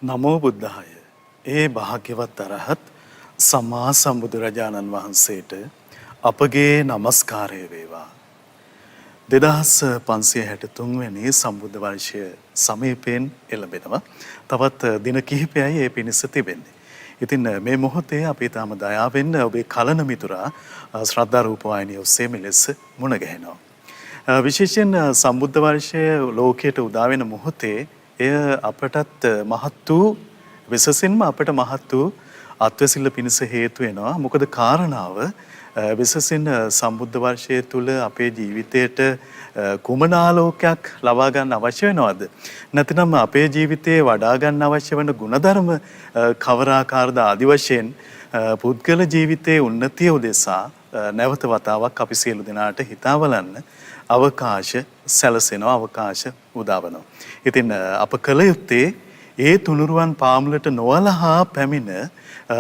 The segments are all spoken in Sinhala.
නමෝ බුද්ධාය. ඒ භාග්‍යවත් අරහත් සම්මා සම්බුදුරජාණන් වහන්සේට අපගේ নমස්කාරය වේවා. 2563 වෙනි සම්බුද්ධ වර්ෂය සමීපයෙන් එළඹෙනවා. තවත් දින කිහිපයයි ඒ පිණිස තිබෙන්නේ. ඉතින් මේ මොහොතේ අපි තාම දයාවෙන් ඔබේ කලන මිතුරා ශ්‍රද්ධා රූපවාහිනිය ඔස්සේ මෙලෙස මුණ ගැහෙනවා. විශේෂයෙන් සම්බුද්ධ වර්ෂය ලෝකයට උදා වෙන මොහොතේ එය අපටත් මහත් වූ විශේෂයෙන්ම අපට මහත් වූ අත්වැසිල්ල පිණිස හේතු වෙනවා. මොකද කාරණාව විශේෂයෙන් සම්බුද්ධ වර්ෂය තුල අපේ ජීවිතයට කුමන ආලෝකයක් ලබා ගන්න අවශ්‍ය වෙනවද? නැතිනම් අපේ ජීවිතයේ වඩා ගන්න අවශ්‍ය වෙන ගුණධර්ම කවර ආකාරද ආදි වශයෙන් පුද්ගල ජීවිතයේ උන්නතිය උදෙසා නැවත වතාවක් අපි සියලු දෙනාට හිතා බලන්න අවකාශ සැලසෙනවා, අවකාශ උදා වෙනවා. ඉතින් අප කළ යුත්තේ ඒ තුනුරුවන් පාමුලට නොවලහා පැමිණ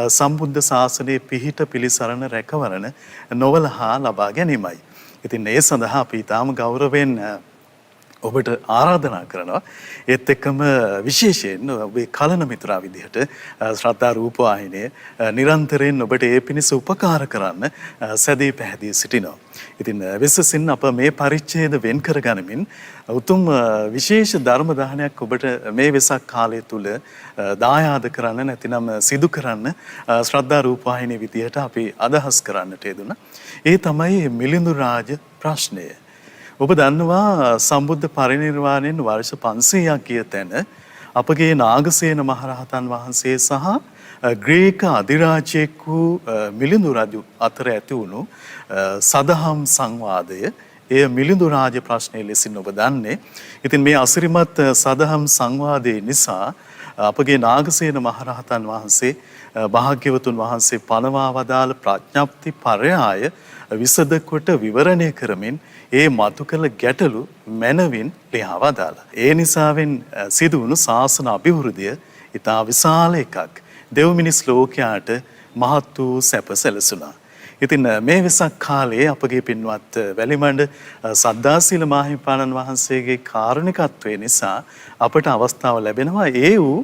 සම්බුද්ධ ශාසනයේ පිහිට පිළිසරණ රැකවරණ නොවලහා ලබා ගැනීමයි. ඉතින් ඒ සඳහා අපි ඊටාම ගෞරවයෙන් ඔබට ආරාධනා කරනවා. ඒත් එක්කම විශේෂයෙන් ඔබේ කලන මිතුරා විදිහට ශ්‍රද්ධා රූපවාහිනිය නිරන්තරයෙන් ඔබට ඒ පිණිස උපකාර කරන්න සැදී පැහැදී සිටිනවා. ඉතින් විශේෂයෙන් අප මේ පරිච්ඡේද වෙන් කරගනිමින් උතුම් විශේෂ ධර්ම දානයක් ඔබට මේ වෙසක් කාලය තුල දායාද කරන්න නැතිනම් සිදු කරන්න ශ්‍රද්ධා රූපවාහිනිය විදිහට අපි අදහස් කරන්නට යෙදුණා. ඒ තමයි මිලිඳු රාජ ප්‍රශ්නය. ඔබ දන්නවා සම්බුද්ධ පරිනිර්වාණයෙන් වර්ෂ 500ක් ගිය තැන අපගේ නාගසේන මහරහතන් වහන්සේ සහ ග්‍රීක අධිරාජ්‍යයෙක් වූ මිලිඳු රජු අතර ඇති වුණු සදහම් සංවාදය එය මිලිඳු රාජ ප්‍රශ්නය ලෙසින් ඔබ දන්නේ. ඉතින් මේ අසිරිමත් සදහම් සංවාදයේ නිසා අපගේ නාගසේන මහරහතන් වහන්සේ භාග්‍යවතුන් වහන්සේ පනවා වදාළ ප්‍රඥප්ති පරයාය විසද කොට විවරණය කරමින් ඒ මතු කළ ගැටලු මැනවින් ලියා වදාළා. ඒ නිසාවෙන් සිදු වුණු ශාසන අභිවෘද්ධිය ඉතා විශාල එකක්. දෙව් මිනිස් ලෝකයාට මහත් වූ සැප සැලසුණා. ඉතින් මේ වෙසක් කාලයේ අපගේ පින්වත් වැලිමඬ සද්ධාසීල මාහිමිපාණන් වහන්සේගේ කාරුණිකත්වය නිසා අපට අවස්ථාව ලැබෙනවා ඒ වූ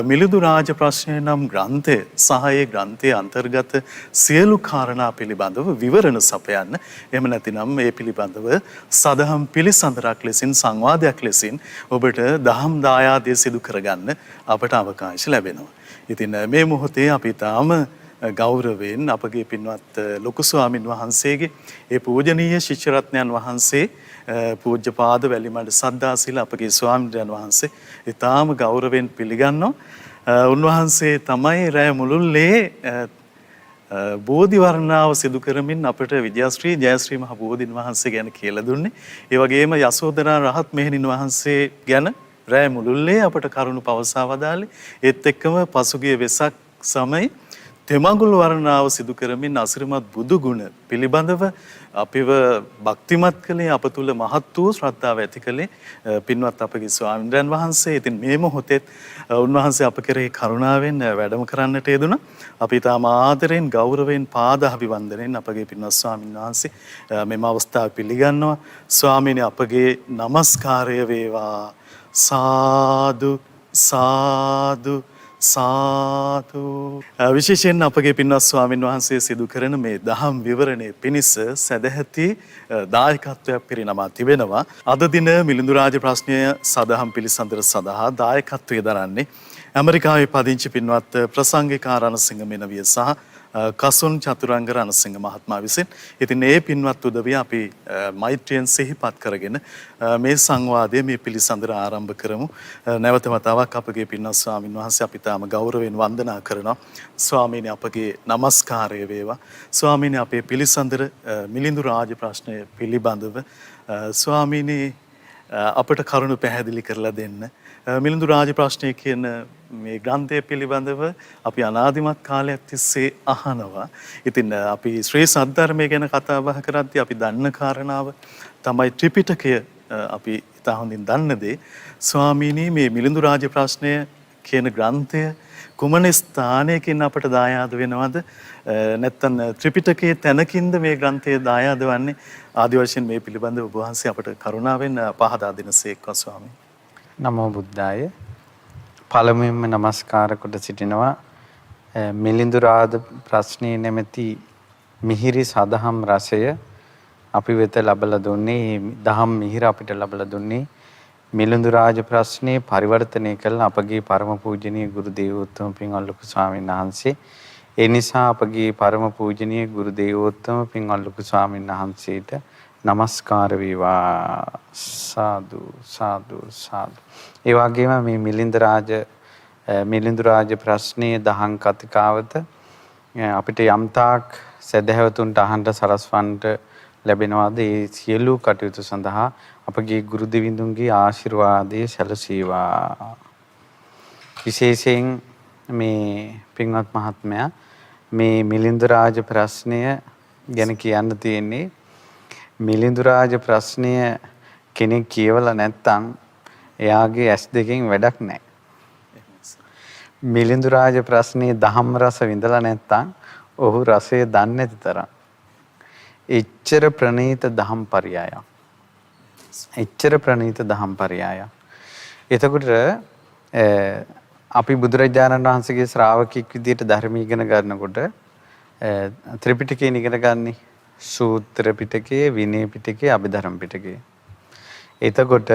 මිලිඳු රාජ ප්‍රශ්නය නම් ග්‍රන්ථය සහ ඒ ග්‍රන්ථයේ අන්තර්ගත සියලු කාරණා පිළිබඳව විවරණ සපයන්න. එහෙම නැතිනම් මේ පිළිබඳව සදහම් පිළිසඳරක් ලෙසින් සංවාදයක් ලෙසින් ඔබට දහම් දායාදය සිදු කරගන්න අපට අවකාශ ලැබෙනවා. ඉතින් මේ මොහොතේ අපි තාම ගෞරවයෙන් අපගේ පින්වත් ලොකු ස්වාමින් වහන්සේගේ ඒ පූජනීය ශිෂ්‍ය රත්නයන් වහන්සේ පූජ්‍යපාද වැලිමඬ සද්ධාසීල අපගේ ස්වාමීන් වහන්සේ ඊටාම ගෞරවයෙන් පිළිගන්නවා. උන්වහන්සේ තමයි රැය මුළුල්ලේ බෝධි වර්ණාව සිදු කරමින් අපට විජයශ්‍රී ජයශ්‍රී මහ බෝධින් වහන්සේ ගැන කියලා දුන්නේ. ඒ වගේම යසෝදරා රහත් මෙහෙණින් වහන්සේ ගැන රැය මුළුල්ලේ අපට කරුණු පවසා වදාළේ. ඒත් එක්කම පසුගිය වෙසක් සමයේ තෙමඟුල් වර්ණාව සිදු කරමින් අසිරිමත් බුදු ගුණ පිළිබඳව අපිව භක්තිමත් කළේ අප තුල මහත් වූ ශ්‍රද්ධාව ඇති කළේ පින්වත් අපගේ ස්වාමීන් වහන්සේ. ඉතින් මේ මොහොතේ උන්වහන්සේ අප කෙරෙහි කරුණාවෙන් වැඩම කරන්නට යෙදුණා. අපි තාම ආදරෙන් ගෞරවයෙන් පාද අභිවන්දනෙන් අපගේ පින්වත් ස්වාමීන් වහන්සේ මෙම අවස්ථාව පිළිගන්නවා. ස්වාමීනි අපගේ নমස්කාරය වේවා. සාදු සාදු සාදු. විශේෂයෙන් අපගේ පින්වත් ස්වාමින් වහන්සේ සිදු කරන මේ දහම් විවරණයේ පිණිස සදැහැති දායකත්වයක් පිරිනමා තිබෙනවා. අද දින මිලිඳු රාජ ප්‍රශ්නය සදහම් පිළිසඳර සඳහා දායකත්වයේ දරන්නේ ඇමරිකාවේ පදිංචි පින්වත් ප්‍රසංගික රණසිංහ මෙනවිය සහ කසුන් චතුරංග රණසිංහ මහත්මයා විසින්. ඉතින් මේ පින්වත් උදවිය අපි මෛත්‍රියෙන් සිහිපත් කරගෙන මේ සංවාදයේ මේ පිළිසඳර ආරම්භ කරමු. නැවත වතාවක් අපගේ පින්වත් ස්වාමින් වහන්සේ අපි තාම ගෞරවයෙන් වන්දනා කරනවා. ස්වාමීනි අපගේ নমස්කාරය වේවා. ස්වාමීනි අපේ පිළිසඳර මිලිඳු රාජ ප්‍රශ්නය පිළිබඳව ස්වාමීනි අපට කරුණු පැහැදිලි කරලා දෙන්න. මිලිඳු රාජ ප්‍රශ්නය කියන මේ ග්‍රන්ථය පිළිබඳව අපි අනාදිමත් කාලයක් තිස්සේ අහනවා. ඉතින් අපි ශ්‍රී සද්ධර්මය ගැන කතා බහ කරද්දී අපි දන්න කාරණාව තමයි ත්‍රිපිටකය අපි ඉතා හොඳින් දන්න දේ. ස්වාමීනි මේ මිලිඳු රාජ ප්‍රශ්නය කියන ග්‍රන්ථය කුමන ස්ථානයකින් අපට දායාද වෙනවද? නැත්නම් ත්‍රිපිටකයේ තැනකින්ද මේ ග්‍රන්ථය දායාද වන්නේ? ආදි වශයෙන් මේ පිළිබඳව ඔබ වහන්සේ අපට කරුණාවෙන් පහදා දෙනසේක්වා ස්වාමීනි. නමෝ බුද්ධාය. පළමුවෙන්ම নমස්කාර කොට සිටිනවා මිලිඳු රාජ ප්‍රශ්නයේ නැමැති මිහිරි සදහම් රසය අපි වෙත ලබලා දුන්නේ දහම් මිහිර අපිට ලබලා දුන්නේ මිලිඳු රාජ ප්‍රශ්නයේ පරිවර්තනය කළ අපගේ පරම පූජනීය ගුරු දේවෝත්තම පින්වත් ලොකු ස්වාමීන් වහන්සේ. ඒ නිසා අපගේ පරම පූජනීය ගුරු දේවෝත්තම පින්වත් ලොකු ස්වාමීන් වහන්සේට নমස්කාර වේවා. සාදු සාදු සාදු. ඒ වගේම මේ මිලිඳු රාජ ප්‍රශ්නයේ දහම් කතිකාවත අපිට යම්තාක් සදහැවතුන්ට අහන්න සරස්වන්නට ලැබෙනවාද ඒ සියලු කටයුතු සඳහා අපගේ ගුරු දෙවිඳුන්ගේ ආශිර්වාදයේ සැලසීවා. විශේෂයෙන් මේ පින්වත් මහත්මයා මේ මිලිඳු රාජ ප්‍රශ්නය ගැන කියන්න තියෙන්නේ මිලිඳු රාජ ප්‍රශ්නය කෙනෙක් කියවලා නැත්නම් එයාගේ ඇස් දෙකෙන් වැඩක් නැහැ. මිලිඳු රාජ ප්‍රශ්නයේ දහම් රස විඳලා නැත්නම් ඔහු රසය දන්නේ නැති තරම්. එච්චර ප්‍රණීත දහම් පරයයක්. එච්චර ප්‍රණීත දහම් පරයයක්. එතකොට අපි බුදුරජාණන් වහන්සේගේ ශ්‍රාවකෙක් විදිහට ධර්ම ඉගෙන ගන්නකොට ත්‍රිපිටකය ඉගෙන ගන්නේ සූත්‍ර පිටකයේ, විනය පිටකයේ, අභිධර්ම පිටකයේ. එතකොට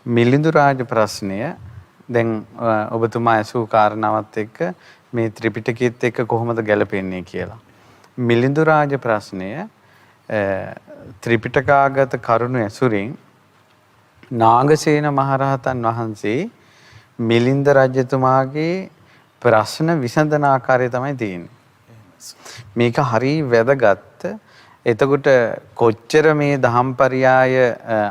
මිලිඳු රාජ ප්‍රශ්නය දැන් ඔබතුමා අසූ කාරණාවත් එක්ක මේ ත්‍රිපිටකයේත් එක්ක කොහොමද ගැලපෙන්නේ කියලා. මිලිඳු රාජ ප්‍රශ්නය ත්‍රිපිටකාගත කරුණු ඇසුරින් නාගසේන මහරහතන් වහන්සේ මිලින්ද රජතුමාගේ ප්‍රශ්න විසඳන ආකාරය තමයි තියෙන්නේ. මේක හරි වැදගත්. එතකොට කොච්චර මේ දහම්පරයාය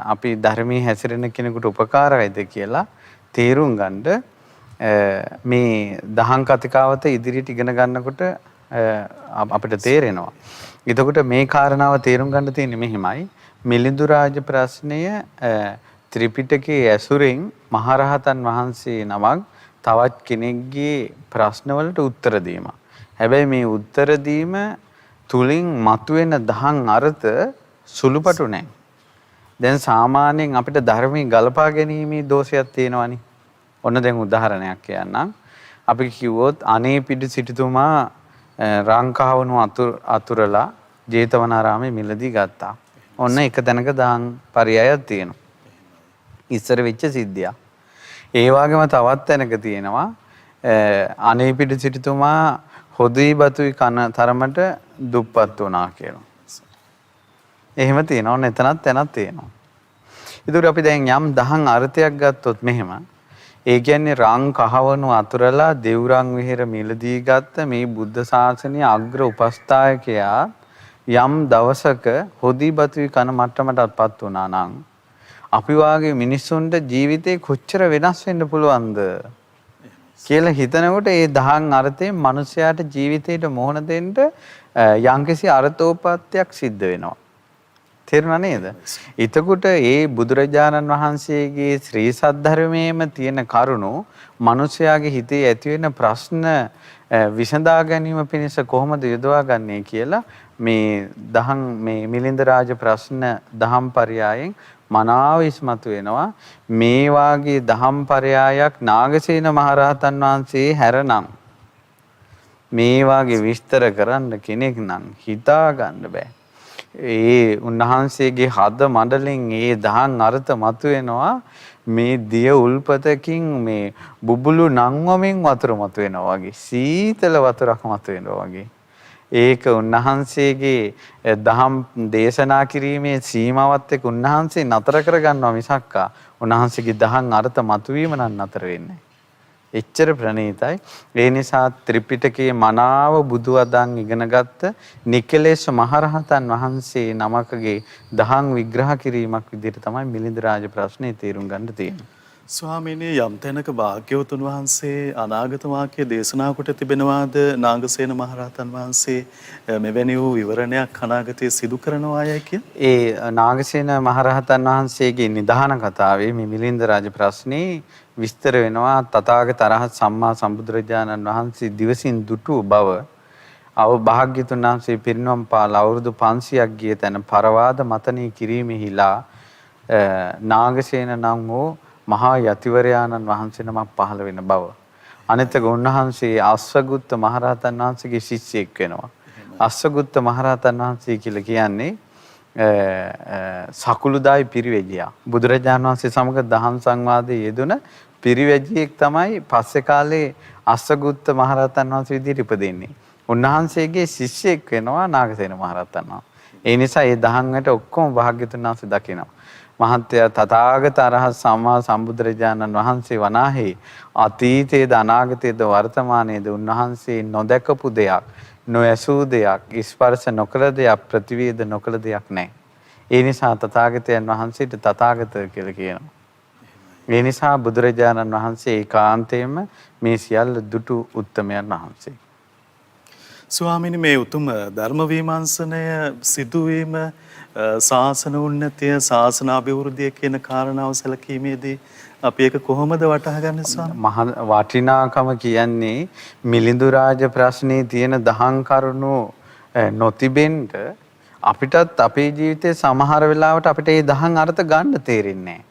අපි ධර්මයේ හැසිරෙන කෙනෙකුට උපකාරයිද කියලා තේරුම් ගන්න මේ දහම් කතිකාවත ඉදිරියට ඉගෙන ගන්නකොට අපිට තේරෙනවා. එතකොට මේ කාරණාව තේරුම් ගන්න තියෙන්නේ මෙහිමයි. මිලිඳු රාජ ප්‍රශ්නය ත්‍රිපිටකයේ ඇසුරෙන් මහරහතන් වහන්සේ නමක් තවත් කෙනෙක්ගේ ප්‍රශ්නවලට උත්තර දීම. හැබැයි මේ උත්තර දීම තුලින් මතුවෙන දහම් අර්ථ සුළුපටු නැහැ. දැන් සාමාන්‍යයෙන් අපිට ධර්මයේ ගලපා ගැනීමේ දෝෂයක් තියෙනවනේ. ඔන්න දැන් උදාහරණයක් කියන්නම්. අපි කිව්වොත් අනේ පිටු සිටුතුමා රංකාවණු අතුරලා ජේතවනාරාමේ මිලදී ගත්තා. ඔන්න එක තැනක දාන් පරයයක් තියෙනවා. ඉස්සර වෙච්ච සිද්ධියක්. ඒ වගේම තවත් තැනක තියෙනවා අනේ පිටු සිටුතුමා හොදුයි බතුයි කන තරමට දුප්පත් වුණා කියලා. එහෙම තියෙනවා. ඔන්න එතනත් තැනක් තියෙනවා. ඒකට අපි දැන් යම් දහම් අර්ථයක් ගත්තොත් මෙහෙම ඒ කියන්නේ රං කහවණු අතුරලා දෙව්රං විහෙර මිලදී ගත්ත මේ බුද්ධ ශාසනයේ අග්‍ර උපස්ථායකයා යම් දවසක හොදී බතුයි කන මට්ටමටපත් වුණා නම් අපි වාගේ මිනිස්සුන්ට ජීවිතේ කොච්චර වෙනස් වෙන්න පුළුවන්ද කියලා හිතනකොට ඒ දහම් අර්ථයෙන් මිනිස්යාට ජීවිතේට මොහොන දෙන්න යම්කිසි අර්ථෝපපත්තියක් සිද්ධ වෙනවා. තේරුණා නේද? එතකොට ඒ බුදුරජාණන් වහන්සේගේ ශ්‍රී සද්ධර්මයේම තියෙන කරුණු මිනිස්යාගේ හිතේ ඇති වෙන ප්‍රශ්න විසඳා ගැනීම පිණිස කොහොමද යොදවා ගන්නේ කියලා මේ මිලිඳු රාජ ප්‍රශ්න දහම් පරයයෙන් මනාව ඉස්මතු වෙනවා. මේ වාගේ දහම් පරයයක් නාගසේන මහරහතන් වහන්සේ හැරනම් මේ වාගේ විස්තර කරන්න කෙනෙක් නම් හිතා ගන්න බෑ. ඒ උන්වහන්සේගේ හද මඩලින් ඒ දහම් අර්ථ මතුවෙනවා. මේ දිය උල්පතකින් මේ බුබුලු නංවමින් වතුර මතුවෙනවා වගේ, සීතල වතුරක් මතුවෙනවා වගේ. ඒක උන්වහන්සේගේ දහම් දේශනා කිරීමේ සීමාවත් එක්ක උන්වහන්සේ නතර කර ගන්නවා මිසක්කා උන්වහන්සේගේ දහම් අර්ථ මතුවීම නම් නතර වෙන්නේ. එච්චර ප්‍රණීතයි. ඒ නිසා ත්‍රිපිටකයේ මනාව බුදු අදන් ඉගෙනගත්ත නිකලේශ මහරහතන් වහන්සේ නමකගේ දහම් විග්‍රහ කිරීමක් විදිහට තමයි මිලිඳු රාජ ප්‍රශ්නේ තේරුම් ගන්න තියෙන්නේ. ස්වාමීනි, යම් තැනක භාග්‍යවතුන් වහන්සේ අනාගත වාක්‍ය දේශනා කොට තිබෙනවාද නාගසේන මහරහතන් වහන්සේ මෙවැනි වූ විවරණයක් අනාගතයේ සිදු කරනවායයි කිය? ඒ නාගසේන මහරහතන් වහන්සේගේ නිදාන කතාවේ මේ මිලිඳු රාජ ප්‍රශ්නේ විස්තර වෙනවා. තථාගත අරහත් සම්මා සම්බුදුරජාණන් වහන්සේ දිවසින් දුටු බව භාග්‍යවතුන් වහන්සේ පිරිනොම් පාල අවුරුදු 500ක් ගිය තැන පරවාද මතනී කිරීමෙහිලා නාගසේන නම් වූ මහා යතිවරයාණන් වහන්සේ නමක් පහළ වෙන බව අනිත් එක උන්වහන්සේ අස්සගුත්ත මහරහතන් වහන්සේගේ ශිෂ්‍යෙක් වෙනවා. අස්සගුත්ත මහරහතන් වහන්සේ කියලා කියන්නේ සකුළුදායි පිරිවැජියා. බුදුරජාණන් වහන්සේ සමග දහම් සංවාදයේ යෙදුන පිරිවැජියෙක් තමයි පස්සේ කාලේ අස්සගුත්ත මහරහතන් වහන්සේ විදිහට ඉපදෙන්නේ. උන්වහන්සේගේ ශිෂ්‍යෙක් වෙනවා නාගසේන මහරහතන් වහන්සේ. ඒ නිසා මේ දහම්කට ඔක්කොම භාග්‍යතුන් වහන්සේ දකිනවා. මහත්ය තථාගත අරහත් සම්මා සම්බුදුරජාණන් වහන්සේ වනාහි අතීතයේද අනාගතයේද වර්තමානයේද උන්වහන්සේ නොදකපු දෙයක් නොඇසූ දෙයක් ස්පර්ශ නොකළ දෙයක් ප්‍රතිවේද නොකළ දෙයක් නැහැ. ඒ නිසා තථාගතයන් වහන්සේට තථාගත කියලා කියනවා. ඒ නිසා බුදුරජාණන් වහන්සේ ඒකාන්තයෙන්ම මේ සියල්ල දුටු උත්තමයන් වහන්සේ. ස්වාමීනි මේ උතුම් ධර්ම විමර්ශනය සිදුවීම ශාසන උන්නතිය ශාසන අභිවෘද්ධිය කියන කාරණාව සැලකීමේදී අපි ඒක කොහොමද වටහා ගන්නේ ස්වාමී? මහා වටිනාකම කියන්නේ මිලිඳු රාජ ප්‍රශ්නේ තියෙන දහම් කරුණු නොතිබෙන්න අපිටත් අපේ ජීවිතේ සමහර වෙලාවට අපිට මේ දහම් අර්ථ ගන්න තේරෙන්නේ නැහැ.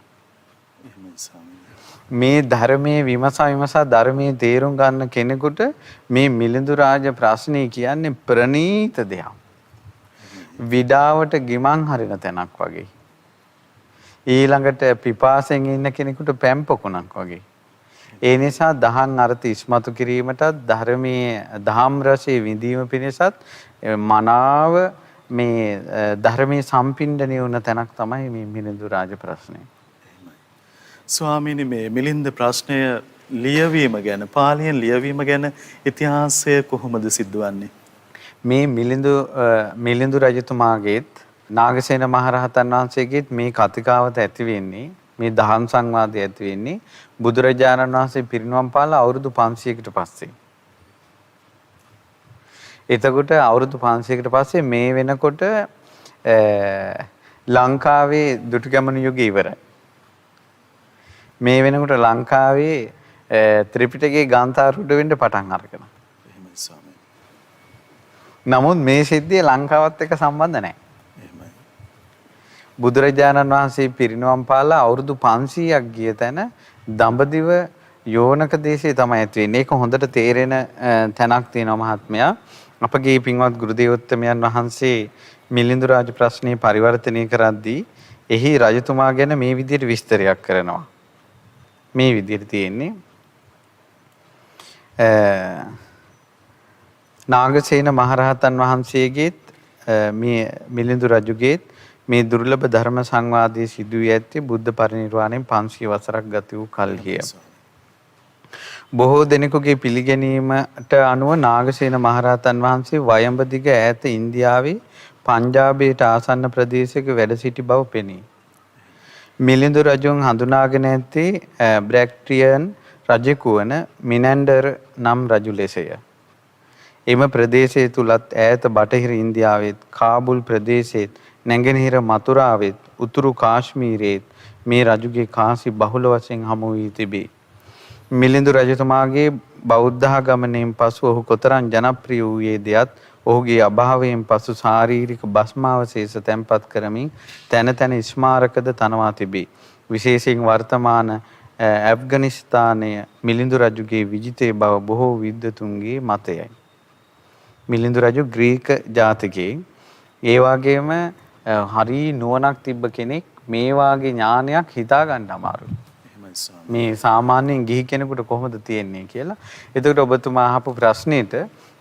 මේ ධර්මයේ විමසා ධර්මයේ තේරුම් ගන්න කෙනෙකුට මේ මිලිඳු රාජ ප්‍රශ්නේ කියන්නේ ප්‍රණීත දෙයක්. විඩාවට ගිමන් හරින තැනක් වගේ. ඊළඟට පිපාසයෙන් ඉන්න කෙනෙකුට පැම් පොකුණක් වගේ. ඒ නිසා දහම් අර්ථ ඉස්මතු කිරීමටත් ධර්මයේ දහම් රසයේ විඳීම පිණිසත් මනාව මේ ධර්මයේ සම්පින්ඩණය වුණ තැනක් තමයි මේ මිලිඳු රාජ ප්‍රශ්නය. ස්වාමීනි මේ මිලින්ද ප්‍රශ්නය ලියවීම ගැන පාලියෙන් ලියවීම ගැන ඉතිහාසය කොහොමද සිද්ධවන්නේ? මේ මිලිඳු රජතුමාගේත් නාගසේන මහරහතන් වහන්සේගේත් මේ කතිකාවත ඇති වෙන්නේ මේ දහම් සංවාදය ඇති වෙන්නේ බුදුරජාණන් වහන්සේ පිරිනිවන් පාලා අවුරුදු 500කට පස්සේ. එතකොට අවුරුදු 500කට පස්සේ මේ වෙනකොට ලංකාවේ දුටුගැමුණු යුගය ඉවරයි. මේ වෙනකොට ලංකාවේ ත්‍රිපිටකයේ ගාන්ථාරූඪ වෙන්න පටන් අරගෙන. එහෙමයි ස්වාමී. නමුත් මේ සිද්ධිය ලංකාවත් එක්ක සම්බන්ධ නැහැ. එහෙමයි. බුදුරජාණන් වහන්සේ පිරිනිවන් පාලා අවුරුදු 500ක් ගිය තැන දඹදිව යෝනක දේශේ තමයි ඇති වෙන්නේ. ඒක හොඳට තේරෙන තැනක් තියෙනවා මහත්මයා. අපගේ පින්වත් ගුරු දේවෝත්තමයන් වහන්සේ මිලිඳු රාජ ප්‍රශ්නේ පරිවර්තනය කරද්දී එහි රජතුමා ගැන මේ විදිහට විස්තරයක් කරනවා. මේ විදිහට තියෙන්නේ නාගසේන මහරහතන් වහන්සේගේත් මේ මිලිඳු රජුගේත් මේ දුර්ලභ ධර්ම සංවාදයේ සිදු වී ඇත්තේ බුද්ධ පරිනිර්වාණයෙන් 500 වසරක් ගත වූ කල්හිය. බොහෝ දෙනෙකුගේ පිළිගැනීමට අනුව නාගසේන මහරහතන් වහන්සේ වයඹ දිග ඈත ඉන්දියාවේ පංජාබයට ආසන්න ප්‍රදේශයක වැඩ සිටි බව පෙනේ. මිලිඳු රජුන් හඳුනාගෙන ඇත්තේ බ්‍රැක්ට්‍රියන් රජෙකු වන මිනැන්ඩර් නම් රජු ලෙසය. එම ප්‍රදේශය තුලත් ඈත බටහිර ඉන්දියාවෙත් කාබුල් ප්‍රදේශයේත් නැගෙනහිර මතුරාවෙත් උතුරු කාශ්මීරයේත් මේ රජුගේ කාසි බහුල වශයෙන් හමු වී තිබේ. මිලිඳු රජතුමාගේ බෞද්ධාගමනයෙන් පසු ඔහු කොතරම් ජනප්‍රිය වූයේ දෙයත් ඔහුගේ අභාවයෙන් පසු ශාරීරික භස්මාවශේෂ තැන්පත් කරමින් තැන තැන ස්මාරකද තනවා තිබේ. විශේෂයෙන් වර්තමාන ඇෆ්ගනිස්තානය මිලිඳු රජුගේ විජිතේ බව බොහෝ විද්වතුන්ගේ මතයයි. මිලිඳු රජු ග්‍රීක ජාතිකයෙක්. ඒ වගේම හරි නුවණක් තිබ්බ කෙනෙක්. මේ වාගේ ඥානයක් හිතා ගන්න අමාරුයි. මේ සාමාන්‍යයෙන් ගිහි කෙනෙකුට කොහොමද තියෙන්නේ කියලා. එතකොට ඔබතුමා අහපු ප්‍රශ්නෙට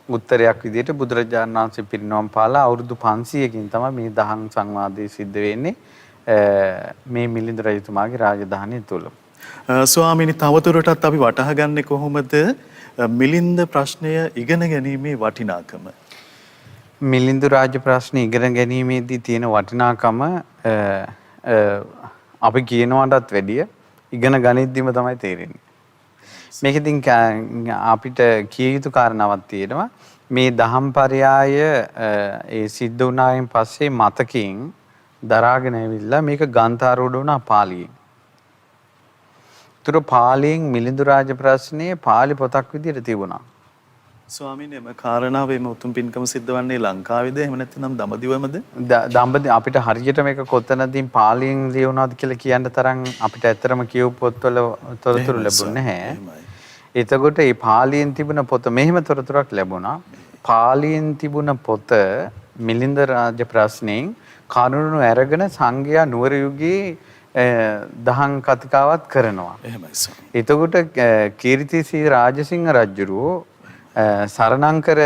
උත්තරයක් විදිහට බුදුරජාණන් වහන්සේ පිරිනවම් පාලා අවුරුදු 500කින් තමයි මේ දහම් සංවාදයේ සිද්ධ වෙන්නේ මේ මිලිඳු රජතුමාගේ රාජධානිය තුල. ස්වාමීනි තවදුරටත් අපි වටහා ගන්නේ කොහොමද මිලින්ද ප්‍රශ්නය ඉගෙන ගැනීමේ වටිනාකම? මිලිඳු රාජ ප්‍රශ්නේ ඉගෙන ගැනීමේදී තියෙන වටිනාකම අපි කියනවටත් වැඩිය ඉගෙන ගනිද්දිම තමයි තේරෙන්නේ. මේක ඉතින් අපිට කිය යුතු කාරණාවක් තියෙනවා. මේ දහම් පරයය ඒ සිද්ධ වුණායින් පස්සේ මතකයෙන් දරාගෙන ඇවිල්ලා මේක ගාන්ථාරූඪ වුණා පාලියෙන්. ඒතර පාලියෙන් මිලිඳු රාජ ප්‍රශ්නේ පාලි පොතක් විදිහට තිබුණා. ස්වාමීනි මේ කාරණාව මේ උතුම් පින්කම සිද්ධවන්නේ ලංකාවේද එහෙම නැත්නම් දඹදිවමද? දඹදිව අපිට හරියට මේක කොතනදී පාලියෙන් ලියුණාද කියලා කියන්න තරම් අපිට ඇත්තටම කියව පොත්වල තොරතුරු ලැබුණේ නැහැ. එතකොට මේ පාලියෙන් තිබුණ පොත මෙහෙම තොරතුරක් ලැබුණා. පාලියෙන් තිබුණ පොත මිලින්ද රාජ ප්‍රශ්නෙන් කරුණු අරගෙන සංඝයා නුවර යුගයේ දහම් කතිකාවත් කරනවා. එහෙමයි ස්වාමී. එතකොට කීර්තිසී රාජසිංහ රජුරෝ සරණංකර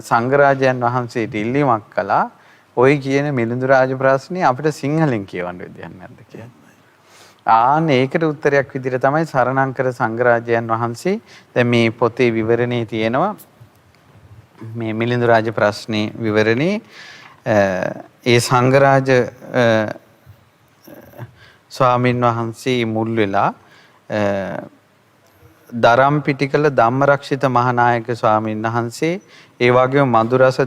සංඝරාජයන් වහන්සේට ඉල්ලීමක් කළා. ඔය කියන මිලිඳු රාජ ප්‍රශ්නේ අපිට සිංහලෙන් කියවන්න විදියක් නැද්ද කියලා. ආන්න ඒකට උත්තරයක් විදිහට තමයි සරණංකර සංඝරාජයන් වහන්සේ දැන් මේ පොතේ විවරණේ තියෙනවා. මේ මිලිඳු රාජ ප්‍රශ්නේ විවරණේ ඒ සංඝරාජ ස්වාමින් වහන්සේ මුල් වෙලා දරම් පිටිකල ධම්මරක්ෂිත මහානායක ස්වාමීන් වහන්සේ ඒ වගේම මధుරස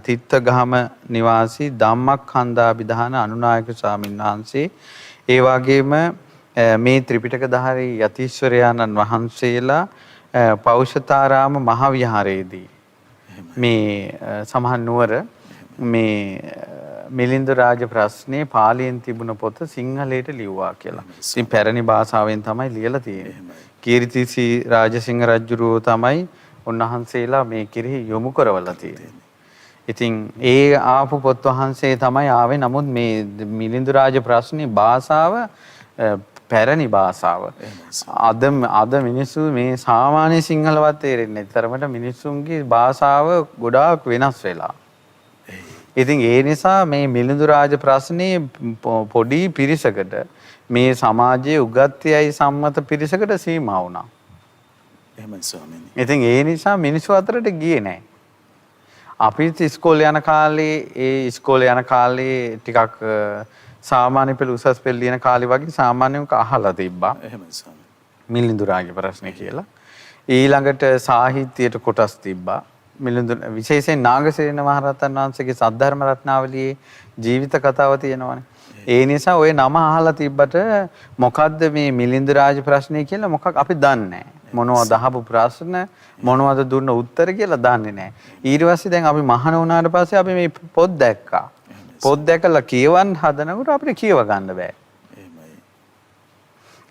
තිත්තගහම නිවාසී ධම්මක්ඛන්දාභිධාන අනුනායක ස්වාමීන් වහන්සේ ඒ වගේම මේ ත්‍රිපිටකධාරී යතීශ්වරයාණන් වහන්සේලා පෞෂතාරාම මහ විහාරයේදී මේ සමහන් නුවර මේ මිලින්ද රාජ ප්‍රශ්නේ පාලියෙන් තිබුණ පොත සිංහලයට ලිව්වා කියලා. ඉතින් පැරණි භාෂාවෙන් තමයි ලියලා තියෙන්නේ. කීර්තිසී රාජසිංහ රජුරෝ තමයි උන්වහන්සේලා මේ කිරෙහි යොමු කරවලා තියෙන්නේ. ඉතින් ඒ ආපු පොත් වහන්සේ තමයි ආවේ. නමුත් මේ මිලින්ද රාජ ප්‍රශ්නේ භාෂාව පැරණි භාෂාව. අද මිනිස්සු මේ සාමාන්‍ය සිංහලවත් තේරෙන්නේ නැහැ. තරමට මිනිස්සුන්ගේ භාෂාව ගොඩාක් වෙනස් වෙලා. ඉතින් ඒ නිසා මේ මිලිඳු රාජ ප්‍රශ්නේ පොඩි පිරිසකට මේ සමාජයේ උගත්යයි සම්මත පිරිසකට සීමා වුණා. එහෙමයි ස්වාමීනි. ඉතින් ඒ නිසා මිනිස්සු අතරට ගියේ නැහැ. අපිත් ඉස්කෝලේ යන කාලේ ටිකක් සාමාන්‍ය පෙළ උසස් පෙළ ලියන කාලේ වගේ සාමාන්‍යව අහලා තිබ්බා. එහෙමයි ස්වාමීනි. මිලිඳු රාජ ප්‍රශ්නේ කියලා. ඊළඟට සාහිත්‍යයට කොටස් තිබ්බා. මිලිඳු විශේෂයෙන් නාගසේන මහරහතන් වහන්සේගේ සද්ධර්ම රත්නාවලියේ ජීවිත කතාව තියෙනවානේ. ඒ නිසා ওই නම අහලා තිබ්බට මොකද්ද මේ මිලිඳු රාජ ප්‍රශ්නේ කියලා මොකක් අපි දන්නේ නැහැ. මොනවද අහපු ප්‍රශ්න මොනවද දුන්න උත්තර කියලා දන්නේ නැහැ. ඊට පස්සේ දැන් අපි මහාන වුණාට පස්සේ අපි මේ පොත් දැක්කා. පොත් දැකලා කියවන්න හදනකොට අපිට කියව ගන්න බෑ.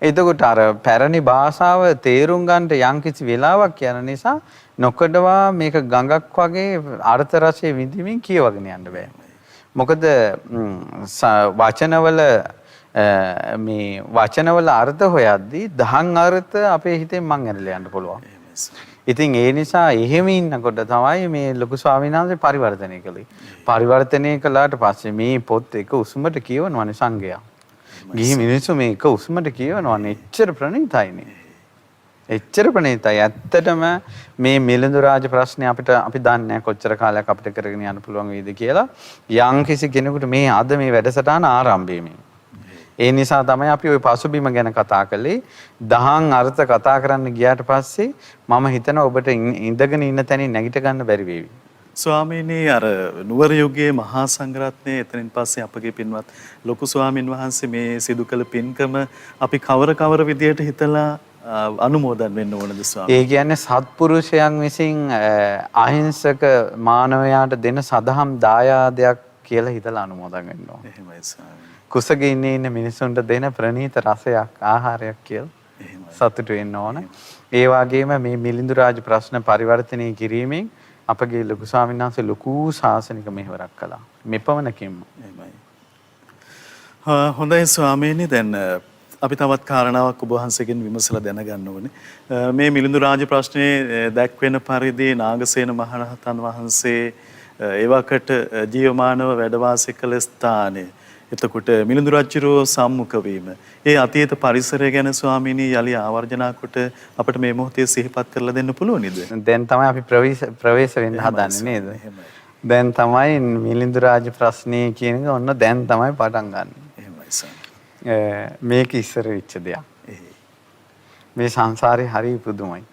එතකොට අර පැරණි භාෂාව තේරුම් ගන්නට යම්කිසි වෙලාවක් යන නිසා නොකඩවා මේක ගඟක් වගේ අර්ථ රසය විඳින්මින් කියවගෙන යන්න බෑ. මොකද වචනවල අර්ථ හොයද්දී දහං අර්ථ අපේ හිතෙන් මං ඇරලා යන්න පුළුවන්. ඉතින් ඒ නිසා එහෙම ඉන්නකොට තමයි මේ ලොකු ස්වාමීන් වහන්සේ පරිවර්තනය කළේ. පරිවර්තනය කළාට පස්සේ මේ පොත් එක උස්මට කියවනවානේ සංඝයා. ගිහි මිනිස්සු මේක උස්මට කියවනවානේ. එච්චර ප්‍රණීතයිනේ. එච්චර ප්‍රණීතයි. ඇත්තටම මේ මිලිඳු රාජ ප්‍රශ්නේ අපි දන්නේ නැහැ කොච්චර කාලයක් අපිට කරගෙන යන්න පුළුවන් වේද කියලා. යම් කිසි කෙනෙකුට මේ අද මේ වැඩසටහන ආරම්භයේදී. ඒ නිසා තමයි අපි ওই පසුබිම ගැන කතා කළේ. දහං අර්ථ කතා කරන්න ගියාට පස්සේ මම හිතනවා ඔබට ඉඳගෙන ඉන්න තැනින් නැගිට ගන්න බැරි වේවි. ස්වාමීනි අර නුවර යුගයේ මහා සංඝරත්නයේ එතනින් පස්සේ අපගේ පින්වත් ලොකු ස්වාමින් වහන්සේ මේ සිදු කළ පින්කම අපි කවර විදියට හිතලා අනුමෝදන් වෙන්න ඕනද ස්වාමී? ඒ කියන්නේ සත්පුරුෂයන් විසින් අහිංසක මානවයාට දෙන සදහම් දායාදයක් කියලා හිතලා අනුමෝදන් වෙන්න ඕන. එහෙමයි ස්වාමී. කුසගේ ඉන්න මිනිසුන්ට දෙන ප්‍රණීත රසයක් ආහාරයක් කියලා සතුටු වෙන්න ඕන. ඒ වගේම මේ මිලිඳු රාජ ප්‍රශ්න පරිවර්තනය කිරීමෙන් අපගේ ලොකු ස්වාමීන් වහන්සේ ලොකු ශාසනික මෙහෙවරක් කළා. මෙපමණකින්ම. එහෙමයි. හොඳයි ස්වාමීනි දැන් අපි තවත් කාරණාවක් ඔබ වහන්සේගෙන් විමසලා දැනගන්න ඕනේ. මේ මිලිඳු රාජ ප්‍රශ්නේ දැක්වෙන පරිදි නාගසේන මහරහතන් වහන්සේ ඒ වකට ජීවමානව වැඩ වාසය කළ ස්ථානයේ එතකොට මිලිඳු රජුරෝ සම්මුඛ වීම ඒ අතීත පරිසරය ගැන ස්වාමීනි යලි ආවර්ජනා කොට අපිට මේ මොහොතේ සිහිපත් කරලා දෙන්න පුළුවන් නේද? දැන් තමයි අපි ප්‍රවේශ වෙන්න හදන්නේ නේද? දැන් තමයි මිලිඳු රාජ ප්‍රශ්නේ කියන එක ඔන්න දැන් තමයි පටන් ගන්න. එහෙමයි සර්. මේක ඉස්සර වෙච්ච දෙයක්. මේ සංසාරේ හරි පුදුමයි.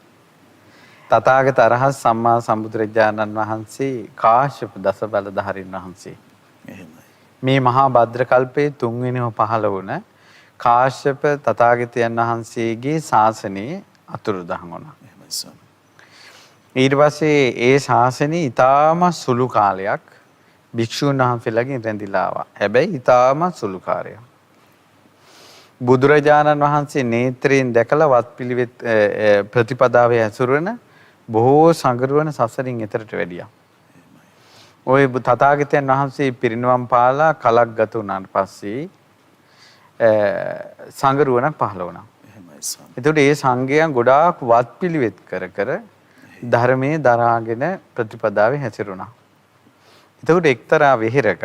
තථාගත අරහත් සම්මා සම්බුදුරජාණන් වහන්සේ කාශ්‍යප දස බලධාරීන් වහන්සේ. එහෙමයි. මේ මහා භද්‍ර කල්පයේ තුන්වෙනිව පහළ වුණ කාශ්‍යප තථාගතයන් වහන්සේගේ ශාසනයේ අතුරුදහන් වුණා. ඊට පස්සේ ඒ ශාසනය ඊටාම සුළු කාලයක් භික්ෂුන් වහන්සේලාගෙන් රැඳිලා ආවා. හැබැයි ඊටාම සුළු කාලයක්. බුදුරජාණන් වහන්සේ නේත්‍රයෙන් දැකලා වත්පිළිවෙත් ප්‍රතිපදාවේ හැසිරෙන බොහෝ සංගරුවන සසරින් එතරට වැඩියා. ওই තථාගතයන් වහන්සේ පිරිනිවන් පාලා කලක් ගත වුණාට පස්සේ සංගරුවනක් පහළ වුණා. එතකොට ඒ සංඝයා ගොඩාක් වත්පිළිවෙත් කර කර ධර්මයේ දරාගෙන ප්‍රතිපදාවේ හැසිරුණා. එතකොට එක්තරා වෙහෙරක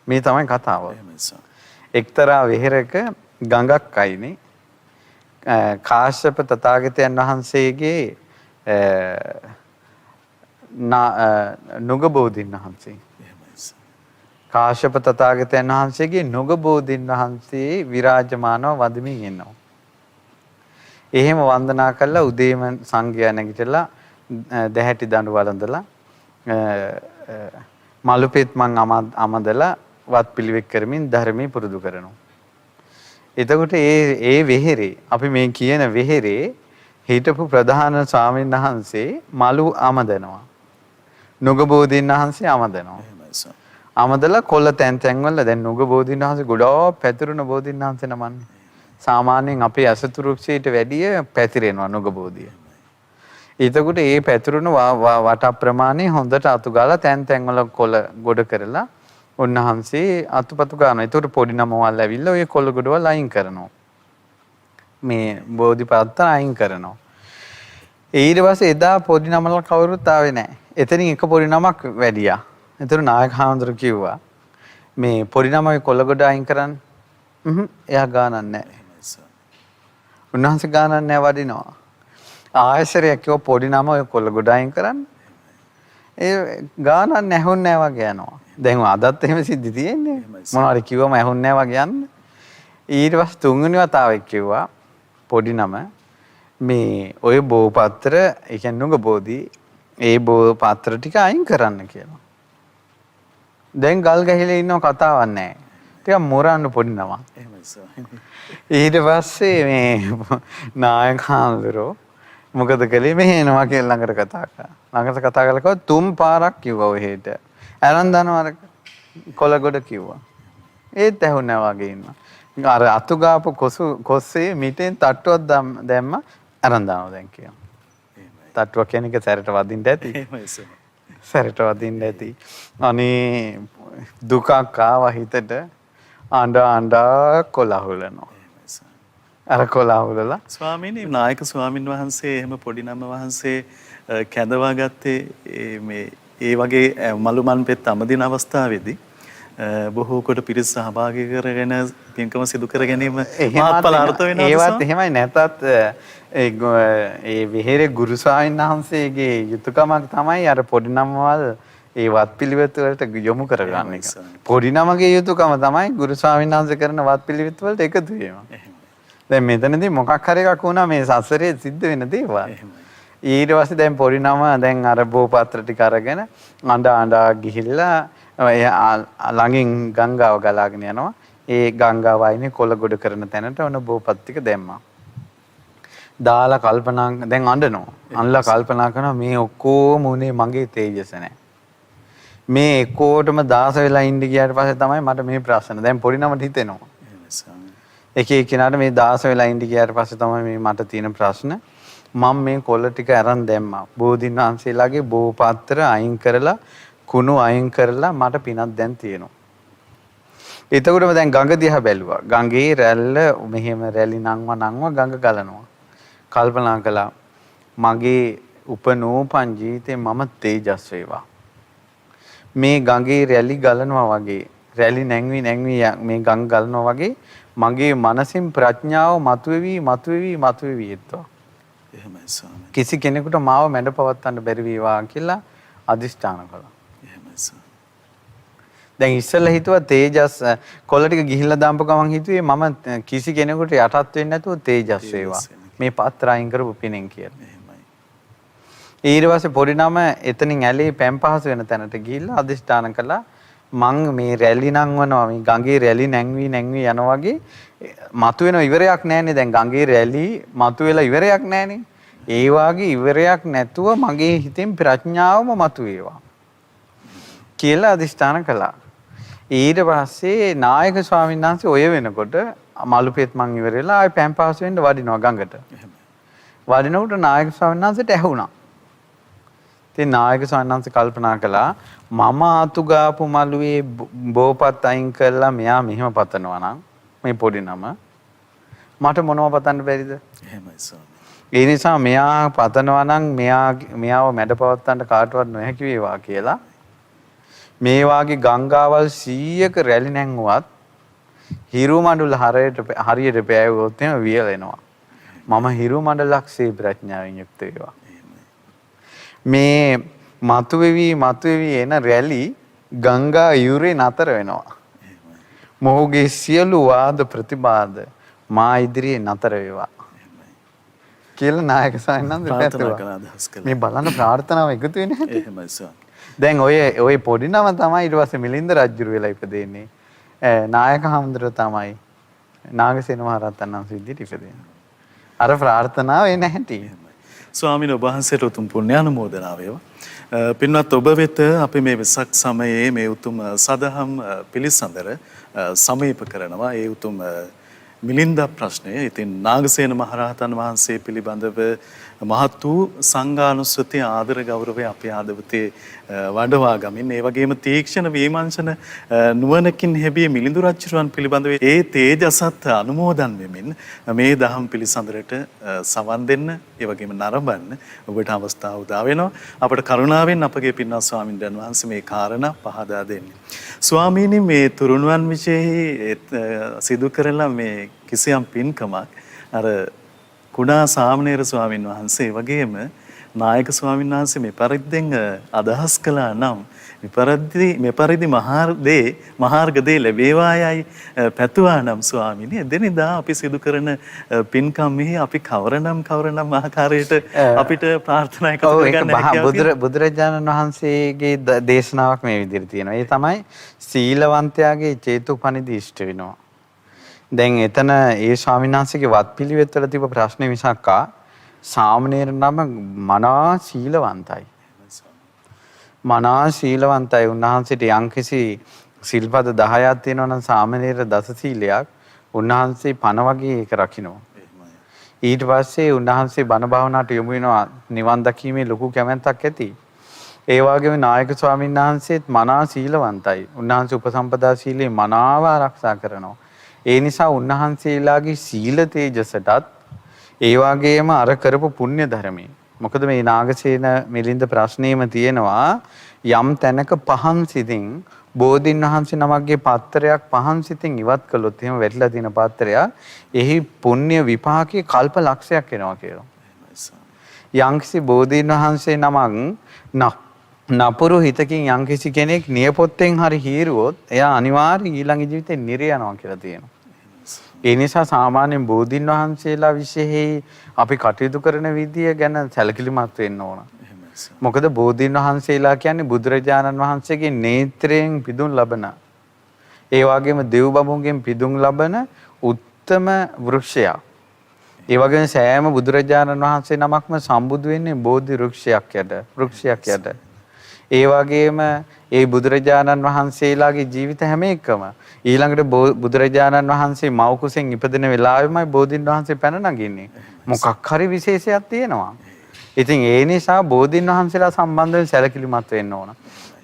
මේ තමයි කතාව. එක්තරා වෙහෙරක ගඟක් අයිනේ කාශ්‍යප තථාගතයන් වහන්සේගේ නුගබෝධින් වහන්සේ. කාශ්‍යප තථාගතයන් වහන්සේගේ නුගබෝධින් වහන්සේ විරාජමානව වදමින් ඉන්නවා. එහෙම වන්දනා කළා උදේම සංඝයා නැගිටලා දැහැටි දඬු වළඳලා මලුපෙත් මං අමදලා වත්පිළිවෙත් කරමින් ධර්මයේ පුරුදු කරනවා. එතකොට ඒ වෙහෙරේ අපි මේ කියන වෙහෙරේ හිටපු ප්‍රධාන ස්වාමීන් වහන්සේ මලු අමදනවා. නුගබෝධීන් වහන්සේ අමදනවා. අමදලා කොළ තැන් තැන්වල දැන් නුගබෝධීන් වහන්සේ ගොඩාක් පැතිරුණ බෝධීන් වහන්සේ නමන්නේ. සාමාන්‍යයෙන් අපේ අසතුරුක්ෂයට වැඩිය පැතිරෙනවා නුගබෝධිය. එතකොට ඒ පැතිරුණ වට ප්‍රමාණය හොඳට අතු ගාලා තැන් තැන්වල කොළ ගොඩ කරලා උන්වහන්සේ අතුපතු ගන්නවා. ඒතකොට පොඩි නමවල් ඇවිල්ලා ඔය කොළ ගොඩවල් අයින් කරනවා. මේ බෝධිපත්ත අයින් කරනවා. ඊට පස්සේ එදා පොඩි නමල කවුරුත් ආවේ නැහැ. එතනින් එක පොඩි නමක් වැඩියා. ඒතර නායක හාමුදුරුවෝ කිව්වා මේ පොඩි නමයි කොළ ගොඩ අයින් කරන්න. එයා ගානක් නැහැ. උන්වහන්සේ ගානක් නැහැ වඩිනවා. ආයසරයක් කිව්ව පොඩි නම ඔය කොළ ගොඩ අයින් කරන්න. ඒ ගානක් නැහුන්නේ නැහැ වගේ යනවා. දැන් අදත් එහෙම සිද්ධි තියෙන්නේ. මොනවාරි කිව්වම ඇහුන්නේ නැහැ වගේ යන්නේ. ඊට පස්සේ තුන්වෙනි වතාවෙත් කිව්වා පොඩි නම මේ ඔය බෝපත්‍ර ඒ කියන්නේ නුගබෝධි ඒ බෝපත්‍ර ටික අයින් කරන්න කියලා. දැන් ගල් ගහලා ඉන්නව කතාවක් නැහැ. ටිකක් මොරන්න පොඩි නම. ඊට පස්සේ මේ නායක හාමුදුරුවෝ මොකද කළේ මෙහෙ එනවා කියලා ළඟට කතා කරා. ළඟට කතා කළා තුන් පාරක් කිව්වා ඔහෙට. අරන් දනවර කොළගොඩ කිව්වා. ඒත් ඇහුන්නේ වගේ ඉන්නවා. අර අතු ගාපු කොස්සේ මිටෙන් තට්ටුවක් දැම්ම අරන් දානවා දැන් කියනවා. තට්ටුවක් කියන එක සැරට වදින්න ඇති. සැරට වදින්න ඇති. අනේ දුකක් ආවා හිතට අඬ කොළහුලනවා. අර කොළහුලලා ස්වාමීනි නායක ස්වාමින් වහන්සේ එහෙම පොඩි නම වහන්සේ කැඳවා ගත්තේ මේ ඒ වගේ මලුමන් පෙත් අමදින අවස්ථාවේදී බොහෝ කොට පිරිස සහභාගී කරගෙන පින්කම සිදු කර ගැනීම මහත්ඵල අර්ථ වෙනවා. ඒවත් එහෙමයි නැතත් ඒ විහෙරේ ගුරු ස්වාමීන් වහන්සේගේ යුතුයකමක් තමයි අර පොඩි නමවල් ඒ වත්පිළිවෙත් වලට යොමු කරගන්න එක. පොඩි නමගේ යුතුයකම තමයි ගුරු ස්වාමීන් වහන්සේ කරන වත්පිළිවෙත් වලට එකතු වීම. දැන් මෙතනදී මොකක් හරි එකක් වුණා මේ සසරේ සිද්ධ වෙන දේවල්. ඊට පස්සේ දැන් පොඩි නම දැන් අර බෝපත්‍ර ටික අරගෙන අඬ ගිහිල්ලා ළඟින් ගංගාව ගලාගෙන යනවා. ඒ ගංගාව වයිනේ කොළ ගොඩ කරන තැනට ඔන්න බෝපත් ටික දැම්මා. දාලා කල්පනා දැන් අඬනවා. අඬලා කල්පනා කරනවා මේ ඔක්කොම උනේ මගේ තේජස නැහැ. මේ එක්කෝටම දාස වෙලා ඉන්න ගියාට පස්සේ තමයි මට මේ ප්‍රශ්න. දැන් පොඩි නමට හිතෙනවා. එක එක්කිනාට මේ දාස වෙලා ඉන්න ගියාට පස්සේ තමයි මේ මට තියෙන ප්‍රශ්න. මම මේ කොළ ටික අරන් දැම්මා. බෝධින් වහන්සේලාගේ බෝපත්‍ර අයින් කරලා කුණු අයින් කරලා මට පිනක් දැන් තියෙනවා. එතකොටම දැන් ගඟ දිහා බැලුවා. ගඟේ රැල්ල මෙහෙම රැලි නංව ගඟ ගලනවා. කල්පනා කළා මගේ උපනෝපන් ජීවිතේ මම තේජස් වේවා. මේ ගඟේ රැලි ගලනවා වගේ රැලි නැංවි මේ ගඟ ගලනවා වගේ මගේ මනසින් ප්‍රඥාව මතුවේවි එත්වා. එහෙමයි ස්වාමී. කිසි කෙනෙකුට මාව මැඩ පවත්වන්න බැරි වේවා කියලා අදිෂ්ඨාන කළා. එහෙමයි ස්වාමී. දැන් ඉස්සෙල්ලා හිතුවා තේජස් කොළ ටික ගිහිල්ලා දාම්පු ගමන් හිතුවේ මම කිසි කෙනෙකුට යටත් වෙන්නේ නැතුව තේජස් වේවා. මේ පාත්‍ර අයින් කරපු පිනෙන් කියලා. එහෙමයි. ඊට පස්සේ පොඩි නම එතනින් ඇලේ පැම් පහසු වෙන තැනට ගිහිල්ලා අදිෂ්ඨාන කළා මං මේ රැලි නංවනවා මේ ගඟේ රැලි නැංවි යනවා වගේ මතුවෙන ඉවරයක් නැහැනේ. දැන් ගඟේ රැලි මතුවෙලා ඉවරයක් නැහැනේ. ඒ වාගේ ඉවරයක් නැතුව මගේ හිතෙන් ප්‍රඥාවම මතුවේවා කියලා අදිෂ්ඨාන කළා. ඊට පස්සේ නායක ස්වාමීන් වහන්සේ ඔය වෙනකොට මලු පෙත් මං ඉවරලා ආයි පෑන් පාස් වෙන්න වඩිනවා ගඟට. වඩිනකොට නායක ස්වාමීන් වහන්සේට ඇහුණා. ඉතින් නායක ස්වාමීන් වහන්සේ කල්පනා කළා මම ආතු ගාපු මලුවේ බෝපත් අයින් කරලා මෙයා මෙහෙම පතනවා නම් මේ පොඩි නම මට මොනව පතන්න බැරිද? එහෙමයි ස්වාමී. ඒ නිසා මෙයා පතනවා නම් මෙයාව මැඩපවත්තන්න කාටවත් නොහැකි වේවා කියලා මේ වාගේ ගංගාවල් 100ක රැලි නැංගුවත් හිරු මඬුල හරියට පෑවුවොත් එහෙම වියලෙනවා. මම හිරු මඬලක්සේ ප්‍රඥාවෙන් යුක්ත වේවා. මේ මතුවේවි එන රැලි ගංගා යුරේ නතර වෙනවා. මොහුගේ සියලු වාද ප්‍රතිවාද මා ඉදිරියේ නතර වේවා. කියලා නායක සායනන්ද පැතුවා. මේ බලන්න ප්‍රාර්ථනාව එකතු වෙන්නේ නැති. එහෙමයි ස්වාමී. දැන් ඔය පොඩි නම තමයි ඊට පස්සේ මිලින්ද රජුරු වෙලා ඉපදෙන්නේ. නායක හඳුර තමයි නාගසේන මහ රහතන් වහන්සේ විදිහට ඉපදෙන්නේ. අර ප්‍රාර්ථනාව එන්නේ නැහැටි. ස්වාමීන් වහන්සේට උතුම් පුණ්‍යානුමෝදනාව වේවා. පින්වත් ඔබ වෙත අපි මේ වෙසක් සමයේ මේ උතුම් සදහම් පිළිසඳර සමීප කරනවා. ඒ උතුම් මිලින්ද ප්‍රශ්නය. ඉතින් නාගසේන මහරහතන් වහන්සේ පිළිබඳව මහත් වූ සංඝානුස්සතිය ආදර ගෞරවය අපේ ආදවතේ වඩවා ගමින් ඒ වගේම තීක්ෂණ විමර්ශන නුවණකින් හැබී මිලිඳු රජුන් පිළිබඳව ඒ තේජසත් අනුමෝදන් වෙමින් මේ දහම් පිළිසඳරට සවන් දෙන්න ඒ වගේම නරඹන්න ඔබට අවස්ථාව උදා වෙනවා. අපට කරුණාවෙන් අපගේ පින්වත් ස්වාමීන් වහන්සේ මේ කාරණා පහදා දෙන්නේ. ස්වාමීනි මේ තුරුණුවන් විශේෂයි සිදු කරලා මේ කිසියම් පින්කමක් අර කුඩා සාමණේර ස්වාමීන් වහන්සේ වගේම නායක ස්වාමීන් වහන්සේ මේ පරිද්දෙන් අදහස් කළා නම් මේ පරිදි මහාර්ග දේ ලැබේවායයි පැතුවා නම් ස්වාමීනි එදිනෙදා අපි සිදු කරන පින්කම් මෙහි අපි කවරනම් ආකාරයට අපිට ප්‍රාර්ථනා එකතු කරගන්න හැකියාව බුදුරජාණන් වහන්සේගේ දේශනාවක් මේ විදිහට තියෙනවා. ඒ තමයි සීලවන්තයාගේ චේතුපනිදි ඉෂ්ට වෙනවා. දැන් එතන ඒ ස්වාමීන් වහන්සේගේ වත්පිළිවෙත් වල තිබ්බ ප්‍රශ්නේ මිසක්කා සාමණේර නම මනා සීලවන්තයි. මනා සීලවන්තයි. උන්වහන්සේට යම්කිසි සිල්පද 10ක් තියෙනවා නම් සාමණේර දස සීලයක් උන්වහන්සේ පණ වගේ ඒක රකින්නවා. ඊට පස්සේ උන්වහන්සේ බණ භාවනාවට යොමු වෙනවා නිවන් දකීමේ ලොකු කැමැත්තක් ඇති. ඒ වගේම නායක ස්වාමීන් වහන්සේත් මනා සීලවන්තයි. උන්වහන්සේ උපසම්පදා සීලේ මනාව ආරක්ෂා කරනවා. ඒ නිසා උන්වහන්සේලාගේ සීල තේජසටත් ඒ වගේම අර කරපු පුණ්‍ය ධර්මයේ මොකද මේ නාගසේන මිලින්ද ප්‍රශ්නේම තියෙනවා යම් තැනක පහන් සිතින් බෝධින් වහන්සේ නමක්ගේ පත්‍රයක් පහන් සිතින් ඉවත් කළොත් එහෙම වැටිලා තියෙන පත්‍රයක් එහි පුණ්‍ය විපාකයේ කල්ප ලක්ෂයක් එනවා කියලා. යම්කිසි බෝධින් වහන්සේ නමක් නපුරු හිතකින් යම්කිසි කෙනෙක් නියපොත්තෙන් හරි හීරුවොත් එයා අනිවාර්යයෙන් ඊළඟ ජීවිතේ නිරය යනවා කියලා තියෙනවා. ඒ නිසා සාමාන්‍යයෙන් බෝධින් වහන්සේලා විශේෂයි අපි කටයුතු කරන විදිය ගැන සැලකිලිමත් වෙන්න ඕන. මොකද බෝධින් වහන්සේලා කියන්නේ බුදුරජාණන් වහන්සේගේ නේත්‍රයෙන් පිදුම් ලබන ඒ වගේම දෙව් බඹුන්ගෙන් පිදුම් ලබන උත්තම වෘක්ෂයක්. ඒ වගේම සෑම බුදුරජාණන් වහන්සේ නමක්ම සම්බුදු වෙන්නේ බෝධි වෘක්ෂයක් යට. ඒ වගේම ඒ බුදුරජාණන් වහන්සේලාගේ ජීවිත හැම එකම ඊළඟට බුදුරජාණන් වහන්සේ මව් කුසෙන් ඉපදෙන වෙලාවෙමයි බෝධින් වහන්සේ පැන නගින්නේ. මොකක් හරි විශේෂයක් තියෙනවා. ඉතින් ඒ නිසා බෝධින් වහන්සේලා සම්බන්ධව සැලකිලිමත් වෙන්න ඕන.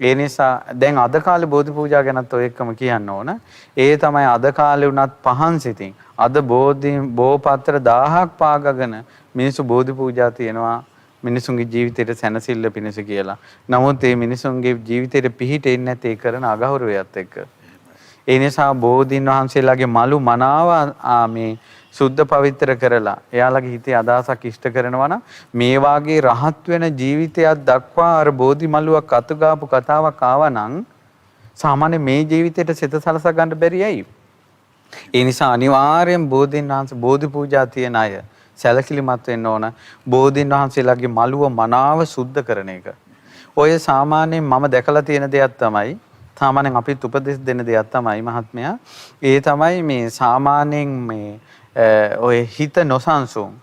ඒ නිසා දැන් අද කාලේ බෝධි පූජා ගැනත් ඔය එකම කියන්න ඕන. ඒ තමයි අද කාලේ උනත් පහන් සිතින් අද බෝපත්‍ර 1000ක් පාගගෙන මිනිස්සු බෝධි පූජා තියනවා. මිනිසුන්ගේ ජීවිතේට සැනසෙල්ල පිණිස කියලා. නමුත් මේ මිනිසුන්ගේ ජීවිතේට පිහිටෙන්නේ නැති කරන අගෞරවයත් එක්ක. ඒ නිසා බෝධින් වහන්සේලාගේ මලු මනාව මේ සුද්ධ පවිත්‍ර කරලා එයාලගේ හිතේ අදහසක් ඉෂ්ට කරනවා නම් මේ වාගේ රහත් වෙන ජීවිතයක් දක්වා අර බෝධි මලුවක් අතුගාපු කතාවක් ආවනම් සාමාන්‍ය මේ ජීවිතේට සිත සලසා ගන්න බැරි ඇයි? ඒ නිසා අනිවාර්යෙන් බෝධින් වහන්සේ බෝධි පූජා තියන අය සැලකිලිමත් වෙන්න ඕන. බෝධින් වහන්සේලාගේ මලුව මනාව සුද්ධ කරන එක. ඔය සාමාන්‍යයෙන් මම දැකලා තියෙන දෙයක් තමයි සාමාන්‍යයෙන් අපිත් උපදෙස් දෙන දෙයක් තමයි මහත්මයා. ඒ තමයි මේ සාමාන්‍යයෙන් මේ ඔය හිත නොසන්සුන්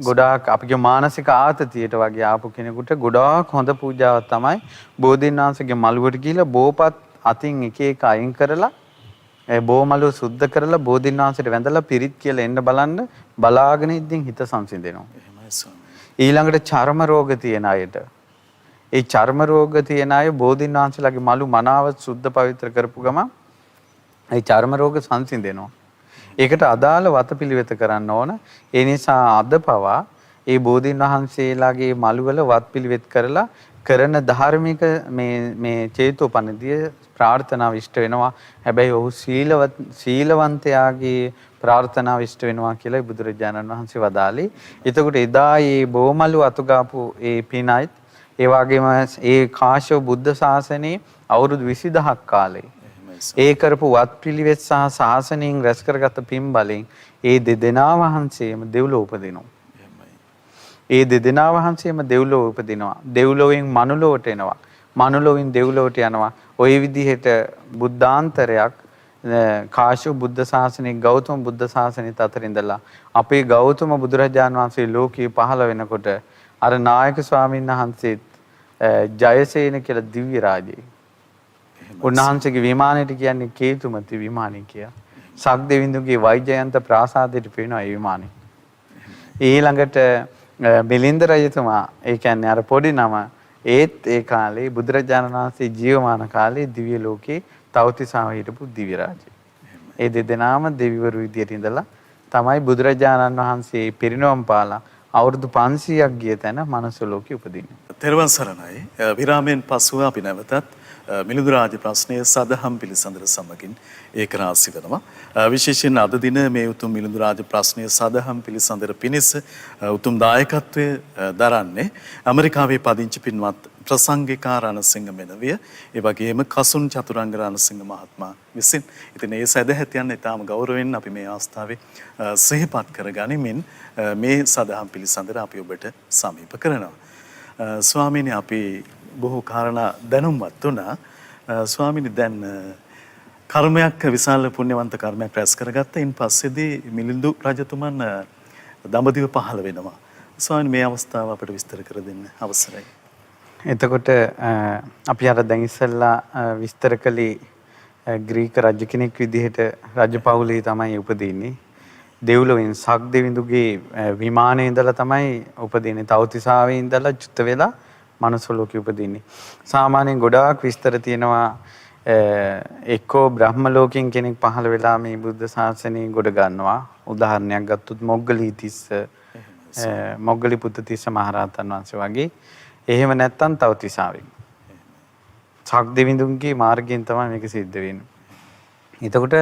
ගොඩාක් අපගේ මානසික ආතතියට වගේ ආපු කෙනෙකුට ගොඩාක් හොඳ පූජාවක් තමයි බෝධින් වහන්සේගේ මලුවට ගිහිලා බෝපත් අතින් එක එක අයින් කරලා ඒ බෝමලුව සුද්ධ කරලා බෝධින් වහන්සේට වැඳලා පිරිත් කියලා එන්න බලන්න බලාගෙන ඉඳින් හිත සංසිඳෙනවා. එහෙමයි ස්වාමීනි. ඊළඟට චර්ම රෝග තියෙන අයට ඒ චර්ම රෝග තියෙන අය බෝධින් වහන්සේලාගේ මලු මනාව සුද්ධ පවිත්‍ර කරපු ගමන් ඒ චර්ම රෝග සංසිඳෙනවා. ඒකට අදාළ වතපිළිවෙත කරන්න ඕන. ඒ නිසා අද පවා ඒ බෝධින් වහන්සේලාගේ මලු වල වත්පිළිවෙත් කරලා කරන ධාර්මික මේ චේතෝපනිදිය ප්‍රාර්ථනාව ඉෂ්ට වෙනවා. හැබැයි ඔහු සීලවන්තයාගේ ප්‍රාර්ථනාව ඉෂ්ට වෙනවා කියලා බුදුරජාණන් වහන්සේ වදාළේ. එතකොට එදා මේ බෝමලු අතුගාපු ඒ පිනයිත් ඒ වගේම ඒ කාශ්‍යප බුද්ධ ශාසනයේ අවුරුදු 20000ක් කාලේ ඒ කරපු වත්පිළිවෙත් සහ ශාසනයෙන් රැස් කරගත් පින් බලෙන් ඒ දෙදෙනා වහන්සේම දෙව්ලොව උපදිනවා. ඒ දෙදෙනා වහන්සේම දෙව්ලොව උපදිනවා. දෙව්ලොවෙන් මනුලොවට එනවා. මනුලොවින් දෙව්ලොවට යනවා. ওই විදිහට බුද්ධාන්තරයක් කාශ්‍යප බුද්ධ ශාසනයේ ගෞතම බුද්ධ ශාසනයත් අතර ඉඳලා අපේ ගෞතම බුදුරජාණන් වහන්සේ ලෝකයේ පහළ වෙනකොට අර නායක ස්වාමීන් වහන්සේත් ජයසේන කියලා දිව්‍ය රාජේ. උන්වහන්සේගේ විමානයට කියන්නේ කේතුමති විමානය කියලා. සක්දෙවිඳුගේ වෛජයන්ත ප්‍රාසාදයට පේනවා ඒ විමානය. ඊළඟට මිලින්ද රජතුමා ඒ කියන්නේ අර පොඩි නම ඒත් ඒ කාලේ බුදුරජාණන් වහන්සේ ජීවමාන කාලේ දිව්‍ය ලෝකේ තවතිසාව හිටපු දිව්‍ය රාජේ. ඒ දෙදෙනාම දෙවිවරු විදියට ඉඳලා තමයි බුදුරජාණන් වහන්සේ පිරිනවම් පාලා අවුරුදු 500ක් ගිය තැන මනුස්ස ලෝකෙ උපදින්නේ. තෙරුවන් සරණයි. විරාමයෙන් පසුව අපි නැවතත් මිලිඳු රාජ ප්‍රශ්නය සදහම් පිළිසඳර සමගින් ඒක රාශි වෙනවා. විශේෂයෙන් අද දින මේ උතුම් මිලිඳු රාජ ප්‍රශ්නය සදහම් පිළිසඳර පිණිස උතුම් දායකත්වයේ දරන්නේ ඇමරිකාවේ පදිංචි පින්වත් ප්‍රසංගිකා රණසිංහ මෙනවිය, ඒ වගේම කසුන් චතුරංග රණසිංහ මහත්මයා විසින්. ඉතින් ඒ සදැහැතියන් ඊටාම ගෞරවයෙන් අපි මේ අවස්ථාවේ සිහිපත් කරගනිමින් මේ සදහම් පිළිසඳර අපි ඔබට සමීප කරනවා. ස්වාමීනි, අපි බොහෝ කාරණා දැනුම්වත් වුණා. ස්වාමීනි, දැන් කර්මයක් විශාල පුණ්‍යවන්ත කර්මයක් රැස් කරගත්තා. ඉන් පස්සේදී මිලිඳු රජතුමන් දඹදිව පහළ වෙනවා. ස්වාමීනි, මේ අවස්ථාව අපිට විස්තර කර දෙන්න අවසරයි. එතකොට අපි අර දැන් ඉස්සෙල්ලා විස්තර කළේ ග්‍රීක රජ කෙනෙක් විදිහට රජපෞලේ තමයි උපදින්නේ. දෙව්ලොවෙන් සක්දෙවිඳුගේ විමානයේ ඉඳලා තමයි උපදින්නේ. තවතිසාවේ ඉඳලා චුත වෙලා මනුස්ස ලෝකෙ උපදින්නේ. සාමාන්‍යයෙන් ගොඩාක් විස්තර තියෙනවා. එක්කෝ බ්‍රහ්ම ලෝකෙන් කෙනෙක් පහළ වෙලා මේ බුද්ධ ශාසනය ගොඩ ගන්නවා. උදාහරණයක් ගත්තොත් මොග්ගලීපුත්තිස්ස මහරහතන් වහන්සේ වගේ. එහෙම නැත්නම් තවතිසාවෙන්. සක්දෙවිඳුන්ගේ මාර්ගයෙන් තමයි මේක සිද්ධ වෙන්නේ. එතකොට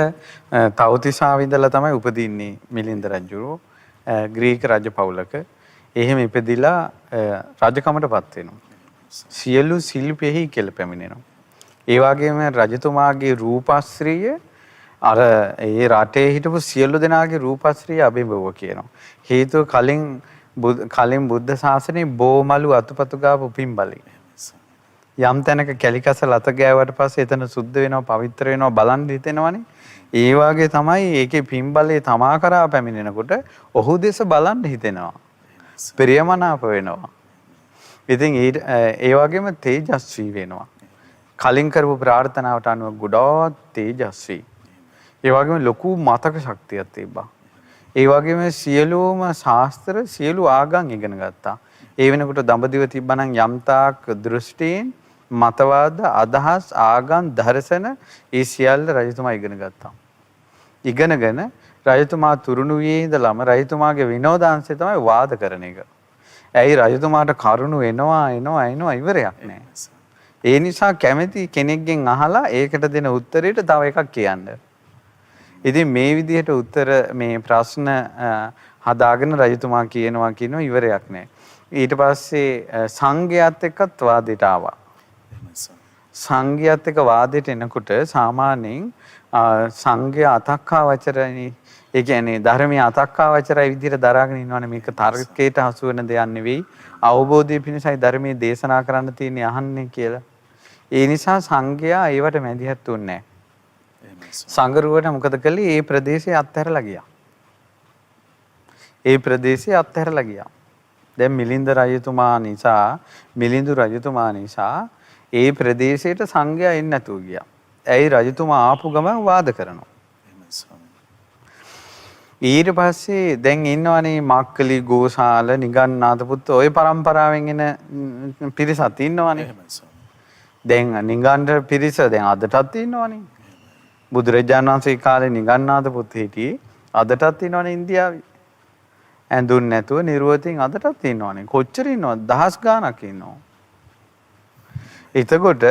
තවතිසාවේ ඉඳලා තමයි උපදින්නේ මිලින්ද රජුරෝ ග්‍රීක රජ පවුලක. එහෙම ඉපදිලා රජකමටපත් වෙනවා. සියලු ශිල්පෙහි කෙල පැමිණෙනවා. ඒ වගේම රජතුමාගේ රූපශ්‍රිය අර ඒ රටේ හිටපු සියලු දෙනාගේ රූපශ්‍රිය අභිභව කියනවා. හේතුව කලින් බුද්ධ ශාසනයේ බෝමලු අතුපතු ගාපු පින්බලයි. යම් තැනක කැලිකසල අත ගෑවට පස්සේ එතන සුද්ධ වෙනවා, පවිත්‍ර වෙනවා, බලන් හිතෙනවනේ. ඒ වගේ තමයි ඒකේ පින්බලේ තමා කරා පැමිණෙනකොට ඔහු දෙස බලන් හිතෙනවා. ප්‍රියමනාප වෙනවා. ඉතින් ඒ වගේම තේජස්වී වෙනවා. කලින් කරපු ප්‍රාර්ථනාවට අනුව ගොඩාක් තේජස්වී. ඒ වගේම ලොකු මතක ශක්තියක් තිබ්බා. ඒ වගේම සියලුම ශාස්ත්‍ර සියලු ආගම් ඉගෙන ගත්තා. ඒ වෙනකොට දඹදිව තිබ්බනම් යම්තාක් දෘෂ්ටීන්, මතවාද, අදහස්, ආගම්, දර්ශන ඒ සියල්ල රජතුමා ඉගෙන ගත්තා. ඉගෙනගෙන රජතුමා තුරුණු වියේ ඉඳලම රජතුමාගේ විනෝදාංශය තමයි වාද කරන එක. ඇයි රජතුමාට කරුණු එනවා ඉවරයක් නැහැ. ඒ නිසා කැමැති කෙනෙක්ගෙන් අහලා ඒකට දෙන උත්තරයට තව එකක් කියන්න. ඉතින් මේ විදිහට උත්තර මේ ප්‍රශ්න හදාගෙන රජතුමා කියනවා ඉවරයක් නැහැ. ඊට පස්සේ සංඝයාත් එක්කත් වාදයට ආවා. සංඝයාත් එක්ක වාදයට එනකොට සාමාන්‍යයෙන් සංඝයා අතක්කා වචරණි, ඒ කියන්නේ ධර්මයේ අතක්කා වචරයි විදිහට දරාගෙන ඉන්නවනේ. මේක තර්කයට හසු වෙන දෙයක් නෙවෙයි, අවබෝධය පිණිසයි ධර්මයේ දේශනා කරන්න තියෙන්නේ අහන්නේ කියලා. ඒ නිසා සංඝයා ඒවට මැදිහත් වුණේ නැහැ. සංගරුවට මොකද කළේ? ඒ ප්‍රදේශය අත්හැරලා ගියා. දැන් මිලින්ද රජතුමා නිසා ඒ ප්‍රදේශයට සංඝයා එන්නේ නැතුව ගියා. ඇයි? රජතුමා ආපු ගමන් වාද කරනවා. ඊට පස්සේ දැන් ඉන්නවනේ මක්කලි ගෝසාල නිගන්නාත පුත් ඔය પરම්පරාවෙන් එන පිරිසක් ඉන්නවනේ. එහෙමයි ස්වාමී. දැන් නිගණ්ඨ පිරිස දැන් අදටත් ඉන්නවනේ. බුදුරජාණන් වහන්සේ කාලේ නිගන්නාත පුත් හිටියේ අදටත් ඉන්නවනේ ඉන්දියාවේ. ඇඳුන් නැතුව නිර්වතින් අදටත් ඉන්නවනේ. කොච්චර ඉන්නවද? දහස් ගාණක් ඉන්නවා. එතකොට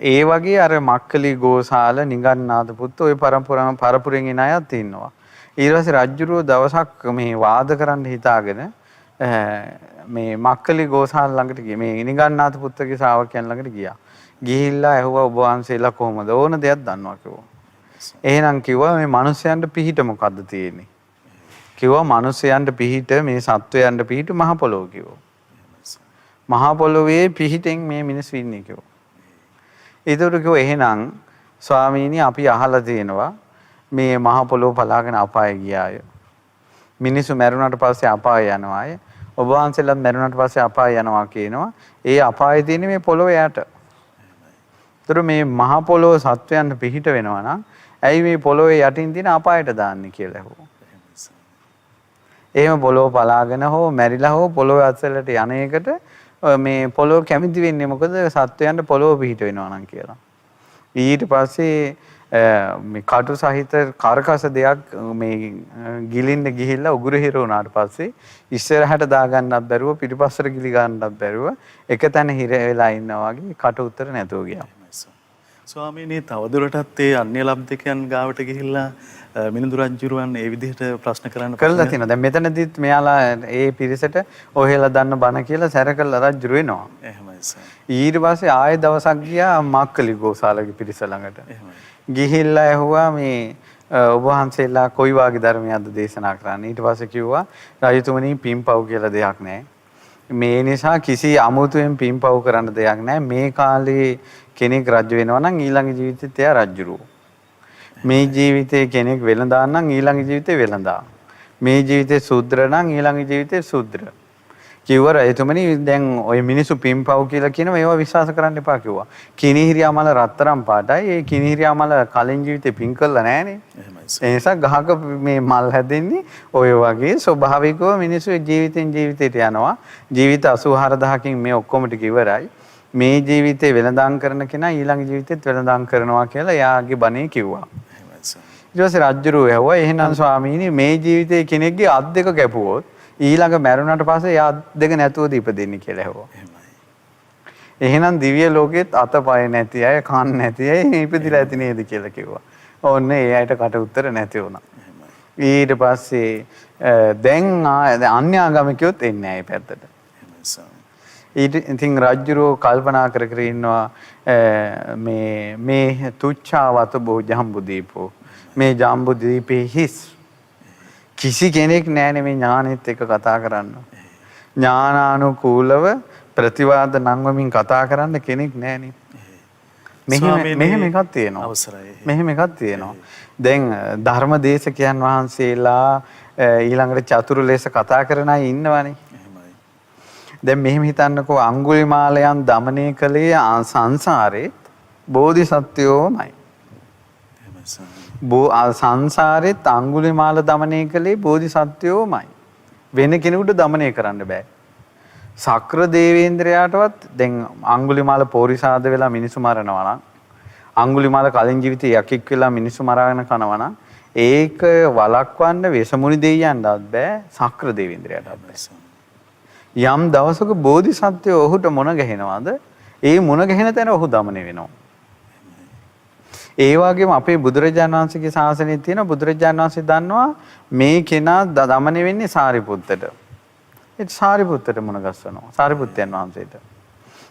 ඒ වගේ අර මක්කලි ගෝසාල නිගන්නාත පුත් ඔය පරපුරෙන් එන අයත් ඉන්නවා. ඊට පස්සේ රජුරෝ දවසක් මේ වාද කරන්න හිතාගෙන මේ මක්කලි ගෝසාල ළඟට ගියා. මේ නිගන්නාත පුත්ගේ ශ්‍රාවකයන් ළඟට ගියා. ගිහිල්ලා ඇහුවා ඔබ වහන්සේලා කොහොමද? ඕන දෙයක් දන්නවා කිව්වා. එහෙනම් කිව්වා මේ මිනිස්යන්ට පිහිට මොකද්ද තියෙන්නේ? කිව්වා මිනිස්යන්ට පිහිට මේ සත්වයන්ට පිහිට මහ පොළොව කිව්වා. මහ පොළොවේ පිහිටෙන් මේ මිනිස්සු ඉන්නේ කිව්වා. ඒතර කිව්වා එහෙනම් ස්වාමීනි අපි අහලා තියෙනවා මේ මහ පොළොව පලාගෙන අපාය ගියාය. මිනිස්සු මැරුණාට පස්සේ අපාය යනවාය. ඔබ වහන්සේලාත් මැරුණාට පස්සේ අපාය යනවා කියනවා. ඒ අපායේ තියෙන මේ පොළොව යට. ඒතර මේ මහ පොළොව සත්වයන්ට පිහිට වෙනවා නම් ඇයි මේ පොළොවේ යටින් තියෙන අපායට දාන්නේ කියලා ඇහුවා. එහෙම පොළොව පලාගෙන හෝ මැරිලා හෝ පොළොව අස්සලට යන එකට මේ පොළොව කැමති වෙන්නේ මොකද සත්වයන්ට පොළොව පිහිට වෙනවා නම් කියලා. ඊට පස්සේ මේ කටු සහිත කරකස දෙයක් මේ ගිලින්න ගිහිල්ලා උගුර හිර වුණාට පස්සේ ඉස්සරහට දාගන්නත් බැරුව පිටිපස්සට ගිලි ගන්නත් බැරුව එක තැන හිර වෙලා ඉන්නා වගේ කට උතර නැතුව ගියා. ස්වාමීනි තවදුරටත් ඒ අන්‍ය ලබ්ධිකයන් ගාවට ගිහිල්ලා මිලිඳු රජුරුවන් ඒ විදිහට ප්‍රශ්න කරන්න කළා තියෙනවා. දැන් මෙතනදිත් මෙයාලා ඒ පිරිසට ඔහෙලා දන්න බණ කියලා සැර කළා රජු වෙනවා. එහෙමයි සර්. ඊට පස්සේ ආයෙ දවසක් ගියා මක්කලි ගෝසාලගේ පිරිස ළඟට. එහෙමයි. ගිහිල්ලා ඇහුවා මේ ඔබ වහන්සේලා කොයි වාගේ ධර්මයක්ද දේශනා කරන්නේ? ඊට පස්සේ කිව්වා රජතුමනි පින්පව් කියලා දෙයක් නැහැ. මේ නිසා කිසි අමුතුවෙන් පින්පව් කරන්න දෙයක් නැහැ. මේ කාලේ කෙනෙක් රජ වෙනවා නම් ඊළඟ ජීවිතේත් එයා රජුරෝ. මේ ජීවිතේ කෙනෙක් වෙළඳා නම් ඊළඟ ජීවිතේ වෙළඳා. මේ ජීවිතේ ශූද්‍ර නම් ඊළඟ ජීවිතේ ශූද්‍ර. කිව්වා එතුමනි දැන් ඔය මිනිස්සු පින්පව් කියලා කියනවා ඒවා විශ්වාස කරන්න එපා කිව්වා. කිනිහිරියා මල රත්තරන් පාටයි. ඒ කිනිහිරියා මල කලින් ජීවිතේ පින් කළා නෑනේ. ඒ නිසා ගහක මේ මල් හැදෙන්නේ ඔය වගේ ස්වභාවිකව මිනිස්සු ජීවිතෙන් ජීවිතයට යනවා. ජීවිත 84000කින් මේ ඔක්කොම ටික ඉවරයි. මේ ජීවිතේ වෙළඳාම් කරන කෙනා ඊළඟ ජීවිතෙත් වෙළඳාම් කරනවා කියලා එයාගේ බණේ කිව්වා. ඊට පස්සේ රජුරෝ ඇහුවා එහෙනම් ස්වාමීනි මේ ජීවිතේ කෙනෙක්ගේ අත් දෙක කැපුවොත් ඊළඟ මැරුණාට පස්සේ එයා අත් දෙක නැතුවද ඉපදෙන්නේ කියලා ඇහුවා. එහෙනම් දිව්‍ය ලෝකෙත් අතපය නැති අය කන් නැති අය ඉපදිලා ඇති නේද කියලා කිව්වා. ඕන්න ඒ අයට කට උතර නැති වුණා. ඊට පස්සේ දැන් අන්‍යාගමිකයොත් එන්නේ නැහැ මේ පැත්තට. ඉතින් රජුරෝ කල්පනා කර කර ඉන්නවා මේ තුච්ඡාවත බෝ ජම්බු දීපෝ මේ ජම්බු දීපේ හිස් කිසි කෙනෙක් නැහැනේ මේ ඥානෙත් එක්ක කතා කරන්න. ඥානානුකූලව ප්‍රතිවාද නංවමින් කතා කරන්න කෙනෙක් නැහැනේ. මෙහෙම එකක් තියෙනවා. අවසරයි. මෙහෙම එකක් තියෙනවා. දැන් ධර්මදේශකයන් වහන්සේලා ඊළඟට චතුරු ලෙස කතා කරන අය ඉන්නවනේ. දැන් මෙහෙම හිතන්නකෝ අඟුලිමාලයන් দমনය කළේ සංසාරේ බෝධිසත්වයෝමයි. සංසාරෙත් අඟුලිමාල দমনය කළේ බෝධිසත්වයෝමයි. වෙන කෙනෙකුට দমনය කරන්න බෑ. සක්‍ර දේවේන්ද්‍රයාටවත් දැන් අඟුලිමාල පෝරිසාද වෙලා මිනිසු මරනවා නම් අඟුලිමාල කලින් ජීවිතේ යකෙක් වෙලා මිනිසු මරාගෙන කනවා නම් ඒක වළක්වන්න වෙසමුණි දෙයියන්ටවත් බෑ සක්‍ර දේවේන්ද්‍රයාටවත් බෑ. යම් දවසක බෝධිසත්වය ඔහුට මුණ ගැහෙනවාද ඒ මුණ ගැහෙන තැන ඔහු দমনය වෙනවා. ඒ වගේම අපේ බුදුරජාණන් වහන්සේගේ ශාසනයේ තියෙන බුදුරජාණන් වහන්සේ දන්නවා මේ කෙනා দমনය වෙන්නේ සාරිපුත්තට. ඒ සාරිපුත්තට මුණ ගැස්සනවා. සාරිපුත්තයන් වහන්සේට.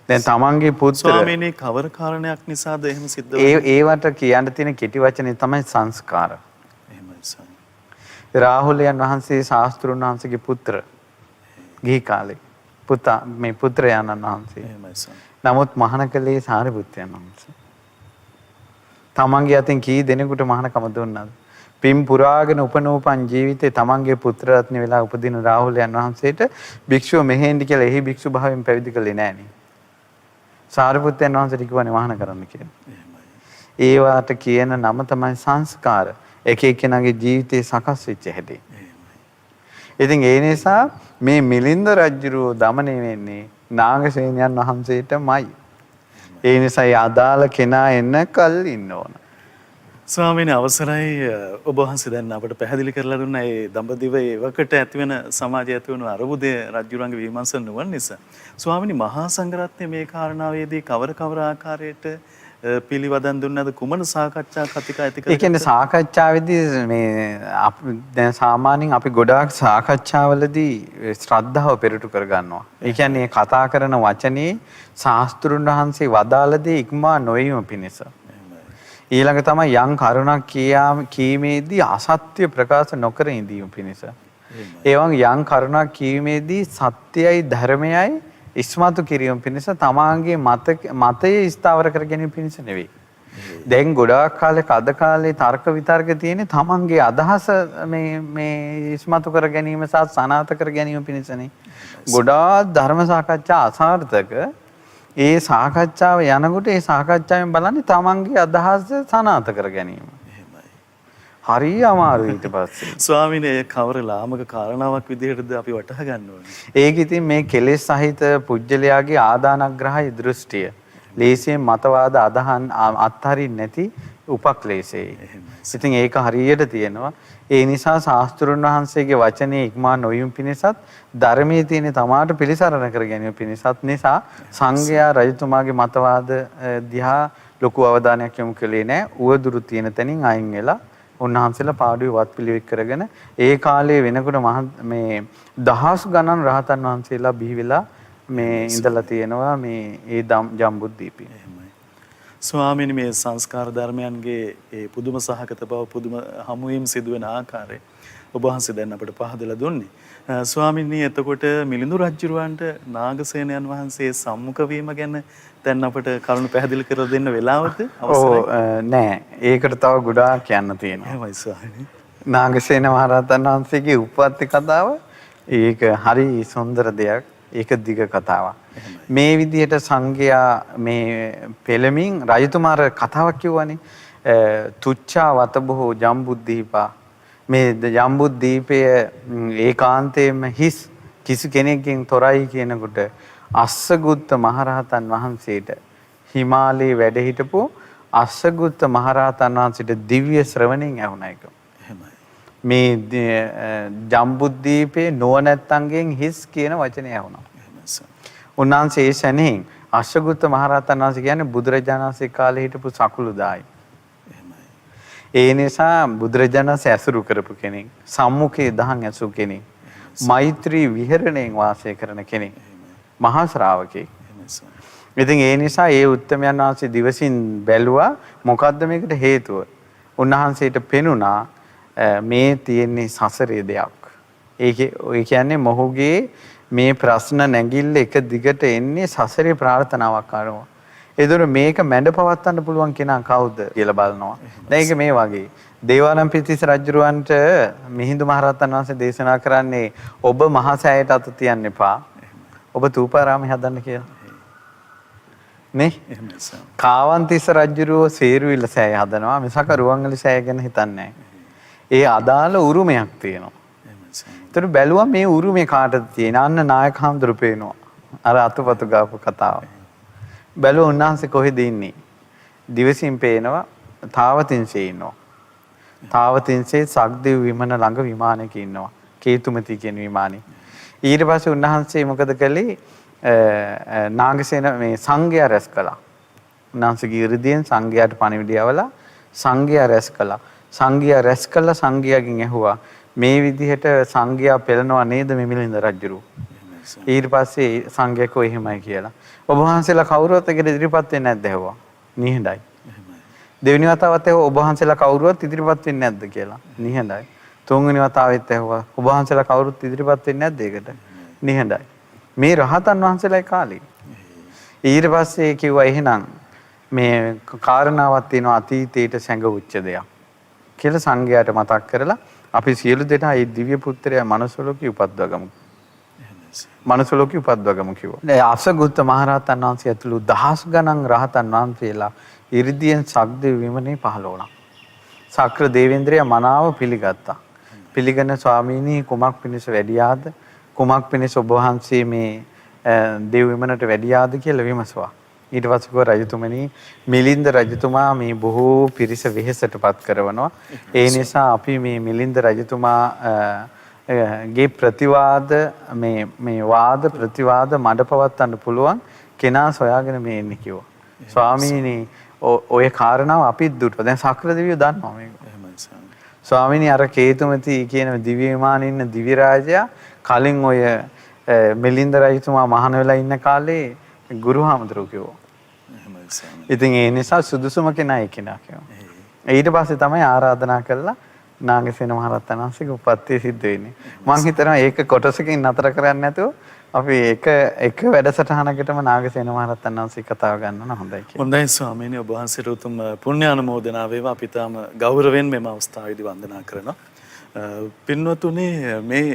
දැන් තමන්ගේ පුත්‍ර ස්වාමීනි කවර කාරණයක් නිසාද එහෙම සිද්ධ වෙන්නේ? ඒවට කියන්න තියෙන කෙටි වචනේ තමයි සංස්කාර. එහෙමයි ස්වාමී. රාහුලයන් වහන්සේ ශාස්ත්‍රුන් වහන්සේගේ පුත්‍ර ගිහි කාලේ පුතා මේ පුත්‍රයාණන් වහන්සේ. එහෙමයි ස්වාමී. නමුත් මහාන කලේ සාරිපුත්තයන් වහන්සේ. තමන්ගේ අතින් කී දෙනෙකුට මහානකම දුන්නාද? පින් පුරාගෙන උපනෝපන් ජීවිතේ තමන්ගේ පුත්‍ර රත්න වෙලා උපදින රාහුලයන් වහන්සේට භික්ෂුව මෙහෙන්දි කියලා එහි භික්ෂු භාවයෙන් පැවිදි කළේ නෑනේ. සාරිපුත්තයන් වහන්සේට කිව්වනේ මහාන කරන්න කියලා. ඒවට කියන නම තමයි සංස්කාර. එක එක්කෙනාගේ ජීවිතේ සකස් වෙච්ච හැටි. ඉතින් ඒ නිසා මේ මිලින්ද රජුරෝ দমনය වෙන්නේ නාගසේනයන් වහන්සේටමයි. ඒ නිසා ඒ අදාළ කෙනා එන්න කල් ඉන්න ඕන. ස්වාමීනි අවසරයි ඔබ වහන්සේ දැන් අපට පැහැදිලි කරලා දුන්නා ඒ දඹදිව ඒවකට ඇතිවෙන සමාජය ඇතිවන අරුබුදය රජුරන්ගේ විමර්ශන නුවණ නිසා. ස්වාමීනි මහා සංඝරත්නය මේ කාරණාවේදී කවර ආකාරයට පිළිවදන් දුන්නද කුමන සාකච්ඡා කතිකා ඇති කරලා? ඒ කියන්නේ සාකච්ඡාවේදී මේ දැන් සාමාන්‍යයෙන් අපි ගොඩාක් සාකච්ඡාවලදී ශ්‍රද්ධාව පෙරටු කර ගන්නවා. ඒ කියන්නේ කතා කරන වචනේ ශාස්ත්‍රුන් වහන්සේ වදාළ දේ ඉක්මා නොවීම පිණිස. ඊළඟ තමයි යම් කරුණක් කීමේදී අසත්‍ය ප්‍රකාශ නොකර ඉඳීම පිණිස. ඒ වගේ යම් කරුණක් කීමේදී සත්‍යයි ධර්මයයි ඉස්මතු කිරීම පිණිස තමාගේ මතය ස්ථාවර කර ගැනීම පිණිස නෙවෙයි. දැන් ගොඩාක් කාලෙක අද කාලේ තර්ක විතර්ක තියෙන්නේ තමන්ගේ අදහස මේ ඉස්මතු කර ගැනීම සහ සනාථ කර ගැනීම පිණිසනේ. ගොඩාක් ධර්ම සාකච්ඡා අසාර්ථක. ඒ සාකච්ඡාව යනකොට ඒ සාකච්ඡාවෙන් බලන්නේ තමන්ගේ අදහස සනාථ කර ගැනීම. හරි අමාරුයි ඊට පස්සේ. ස්වාමීනි කවර ලාමක කාරණාවක් විදිහටද අපි වටහා ගන්න ඕනේ. ඒක ඉතින් මේ කෙලෙස් සහිත පුජ්‍යලයාගේ ආදානග්‍රහය දෘෂ්ටිය. ලේසියෙන් මතවාද අදහන් අත්හරින්නේ නැති උපක්ලේශයයි. ඉතින් ඒක හරියට තියෙනවා. ඒ නිසා ශාස්ත්‍රුන් වහන්සේගේ වචනේ ඉක්මා නොවීම පිණිසත් ධර්මයේ තියෙන තමාට පිළිසරණ කර ගැනීම පිණිසත් නිසා සංඝයා රජතුමාගේ මතවාද දිහා ලොකු අවධානයක් යොමු කළේ නැහැ. උවදුරු තියෙන තැනින් අයින් වෙලා උන්වහන්සේලා පාඩුවේ වත් පිළිවෙක් කරගෙන ඒ කාලේ වෙනකොට මේ දහස් ගණන් රහතන් වහන්සේලා බිහි වෙලා මේ ඉඳලා තියෙනවා මේ ඒ ජම්බුද්දීපේ. ස්වාමීනි මේ සංස්කාර ධර්මයන්ගේ ඒ පුදුම සහගත බව පුදුම හමුවීම් සිදුවෙන ආකාරය ඔබ වහන්සේ දැන් අපිට පහදලා දුන්නේ. ස්වාමීනි එතකොට මිලිඳු රජුරවන්ට නාගසේනයන් වහන්සේ සම්මුඛ වීම ගැන දැන් අපිට කරුණු පැහැදිලි කරලා දෙන්න වෙලාවද අවසරයි? නෑ. ඒකට තව ගොඩාක් යන්න තියෙනවා. එහෙමයි ස්වාමීනි. නාගසේන මහරහතන් වහන්සේගේ උප්පත්ති කතාව ඒක හරි සුන්දර දෙයක්. ඒක දිග කතාවක්. මේ විදිහට සංඝයා මේ පෙළමින් රජතුමාර කතාවක් කිව්වනේ. තුච්ඡා වතබෝ ජම්බුද්දීපා මේ ජම්බුද්දීපය ඒකාන්තයෙන්ම හිස් කිසි කෙනෙක්ගෙන් තොරයි කියනකොට අස්සගුත්ත මහරහතන් වහන්සේට හිමාලයේ වැඩ හිටපු අස්සගුත්ත මහරහතන් වහන්සේට දිව්‍ය ශ්‍රවණයෙන් ඇහුණා එක. මේ ජම්බුද්දීපේ නුවණැත්තන්ගෙන් හිස් කියන වචනේ ඇහුණා. උන්වහන්සේ ඒ ශනෙන් අස්සගුත්ත මහරහතන් වහන්සේ කියන්නේ බුදුරජාණන් වහන්සේ කාලේ හිටපු සකුළුදායි. ඒ නිසා බුදුරජාණන් වහන්සේ ඇසුරු කරපු කෙනෙක්, සම්මුඛයේ දහන් ඇසු කෙනෙක්, මෛත්‍රී විහරණයෙන් වාසය කරන කෙනෙක්, මහා ශ්‍රාවකෙක්. ඉතින් ඒ නිසා ඒ උත්තමයන් වහන්සේ දිවසින් බැලුවා මොකද්ද මේකට හේතුව. උන්වහන්සේට පෙනුණා මේ තියෙන්නේ සසරේ දෙයක්. ඒ කියන්නේ මොහුගේ මේ ප්‍රශ්න නැගිල්ල එක දිගට එන්නේ සසරේ ප්‍රාර්ථනාවක් කරනවා. ඒතර මේක මැඩ පවත්වන්න පුළුවන් කෙනා කවුද කියලා බලනවා. දැන් ඒක මේ වගේ. දේවානම්පියතිස්ස රජුරවන්ට මිහිඳු මහරහතන් වහන්සේ දේශනා කරන්නේ ඔබ මහා සෑයට අත තියන්න එපා. ඔබ තූපාරාමේ හදන්න කියලා. නේ? කාවන්තිස්ස රජුරෝ සේරුවිල සෑය හදනවා. මිසක රුවන්වැලි සෑය ගැන හිතන්නේ නැහැ. ඒ අදාළ උරුමයක් තියෙනවා. ඒතර බැලුවා මේ උරුමේ කාටද තියෙන? අන්න නායක හඳුරු පේනවා. අර අතුපතු ගාපු කතාව. බැලුවා උන්වහන්සේ කොහෙද ඉන්නේ? දිවසින් පේනවා තාවතින්සේ ඉන්නවා. තාවතින්සේ සක්දෙව් විමන ළඟ විමානයක ඉන්නවා. කේතුමති කියන විමානේ. ඊට පස්සේ උන්වහන්සේ මොකද කළේ? නාගසේන මේ සංඝයා රැස් කළා. උන්වහන්සේගේ ඉරිදීන් සංඝයාට පණිවිඩය යවලා සංඝයා රැස් කළා. සංඝයා රැස් කළා සංඝයාගෙන් ඇහුවා මේ විදිහට සංඝයා පෙළනවා නේද මේ මිලින්ද රජුරු? ඊට පස්සේ සංඝයා කෝ එහෙමයි කියලා. ඔබ වහන්සේලා කවුරුවත් එකට ඉදිරිපත් වෙන්නේ නැද්ද ඇහුවා. නිහඬයි. දෙවෙනි වතාවත් ඇහුවා ඔබ වහන්සේලා කවුරුවත් ඉදිරිපත් වෙන්නේ නැද්ද කියලා. නිහඬයි. තුන්වෙනි වතාවෙත් ඇහුවා ඔබ වහන්සේලා කවුරුත් ඉදිරිපත් වෙන්නේ නැද්ද ඒකට. නිහඬයි. මේ රහතන් වහන්සේලායි කාලේ. ඊට පස්සේ කිව්වා එහෙනම් මේ කාරණාවක් තියෙනවා අතීතයට සැඟවුච්ච දෙයක් කියලා සංඝයාට මතක් කරලා අපි සියලු දෙනා මේ දිව්‍ය පුත්‍රයා මනුස්සලෝකේ උපද්දවගමු. මනුස්සලෝකේ උපද්දවගමු කිව්වා. දැන් අසගුත්ත මහරහතන් වහන්සේ ඇතුළු දහස් ගණන් රහතන් වහන්සේලා ඉරිදීන් සක්දෙව් විමනේ පහළ වුණා. සක්‍ර දේවේන්ද්‍රයා මනාව පිළිගත්තා. පිළිගන්න ස්වාමීනි කුමක් පිණිස වැඩියාද? කුමක් පිණිස ඔබ වහන්සේ මේ දෙව් විමනට වැඩියාද කියලා විමසුවා. ඊට පස්සේ කෝ රජතුමනි මිලින්ද රජතුමා මේ බොහෝ පිරිස වෙහෙසටපත් කරනවා. ඒ නිසා අපි මේ මිලින්ද රජතුමා ගේ ප්‍රතිවාද මේ වාද ප්‍රතිවාද මඩ පවත්වන්න පුළුවන් කෙනා සොයාගෙන මේ එන්නේ කිව්වා. ස්වාමීනි ඔය කාරණාව අපිත් දුටුවා. දැන් සක්‍ර දෙවියෝ දන්නවා මේක. ස්වාමීනි අර කේතුමති කියන දිව්‍ය විමානයේ ඉන්න දිව්‍ය රාජයා කලින් ඔය මිලින්ද රජතුමා මහාන වෙලා ඉන්න කාලේ ගුරුහාමුදුරුවෝ කිව්වා. ඉතින් ඒ නිසා සුදුසුම කෙනා ඒ කෙනා කිව්වා. ඊට පස්සේ තමයි ආරාධනා කළා නාගසේන මහරහතන් වහන්සේගේ උපත්ති සිද්ධ වෙන්නේ. මම හිතනවා ඒක කොටසකින් නතර කරන්නේ නැතුව අපි එක වැඩසටහනකටම නාගසේන මහරහතන් වහන්සේ කතාව ගන්න හොඳයි කියලා. හොඳයි ස්වාමීනි ඔබ වහන්සේට උතුම් පුණ්‍ය අනුමෝදනා වේවා. අපි තාම ගෞරවයෙන් මෙම අවස්ථාවේදී වන්දනා කරනවා. පින්වතුනි මේ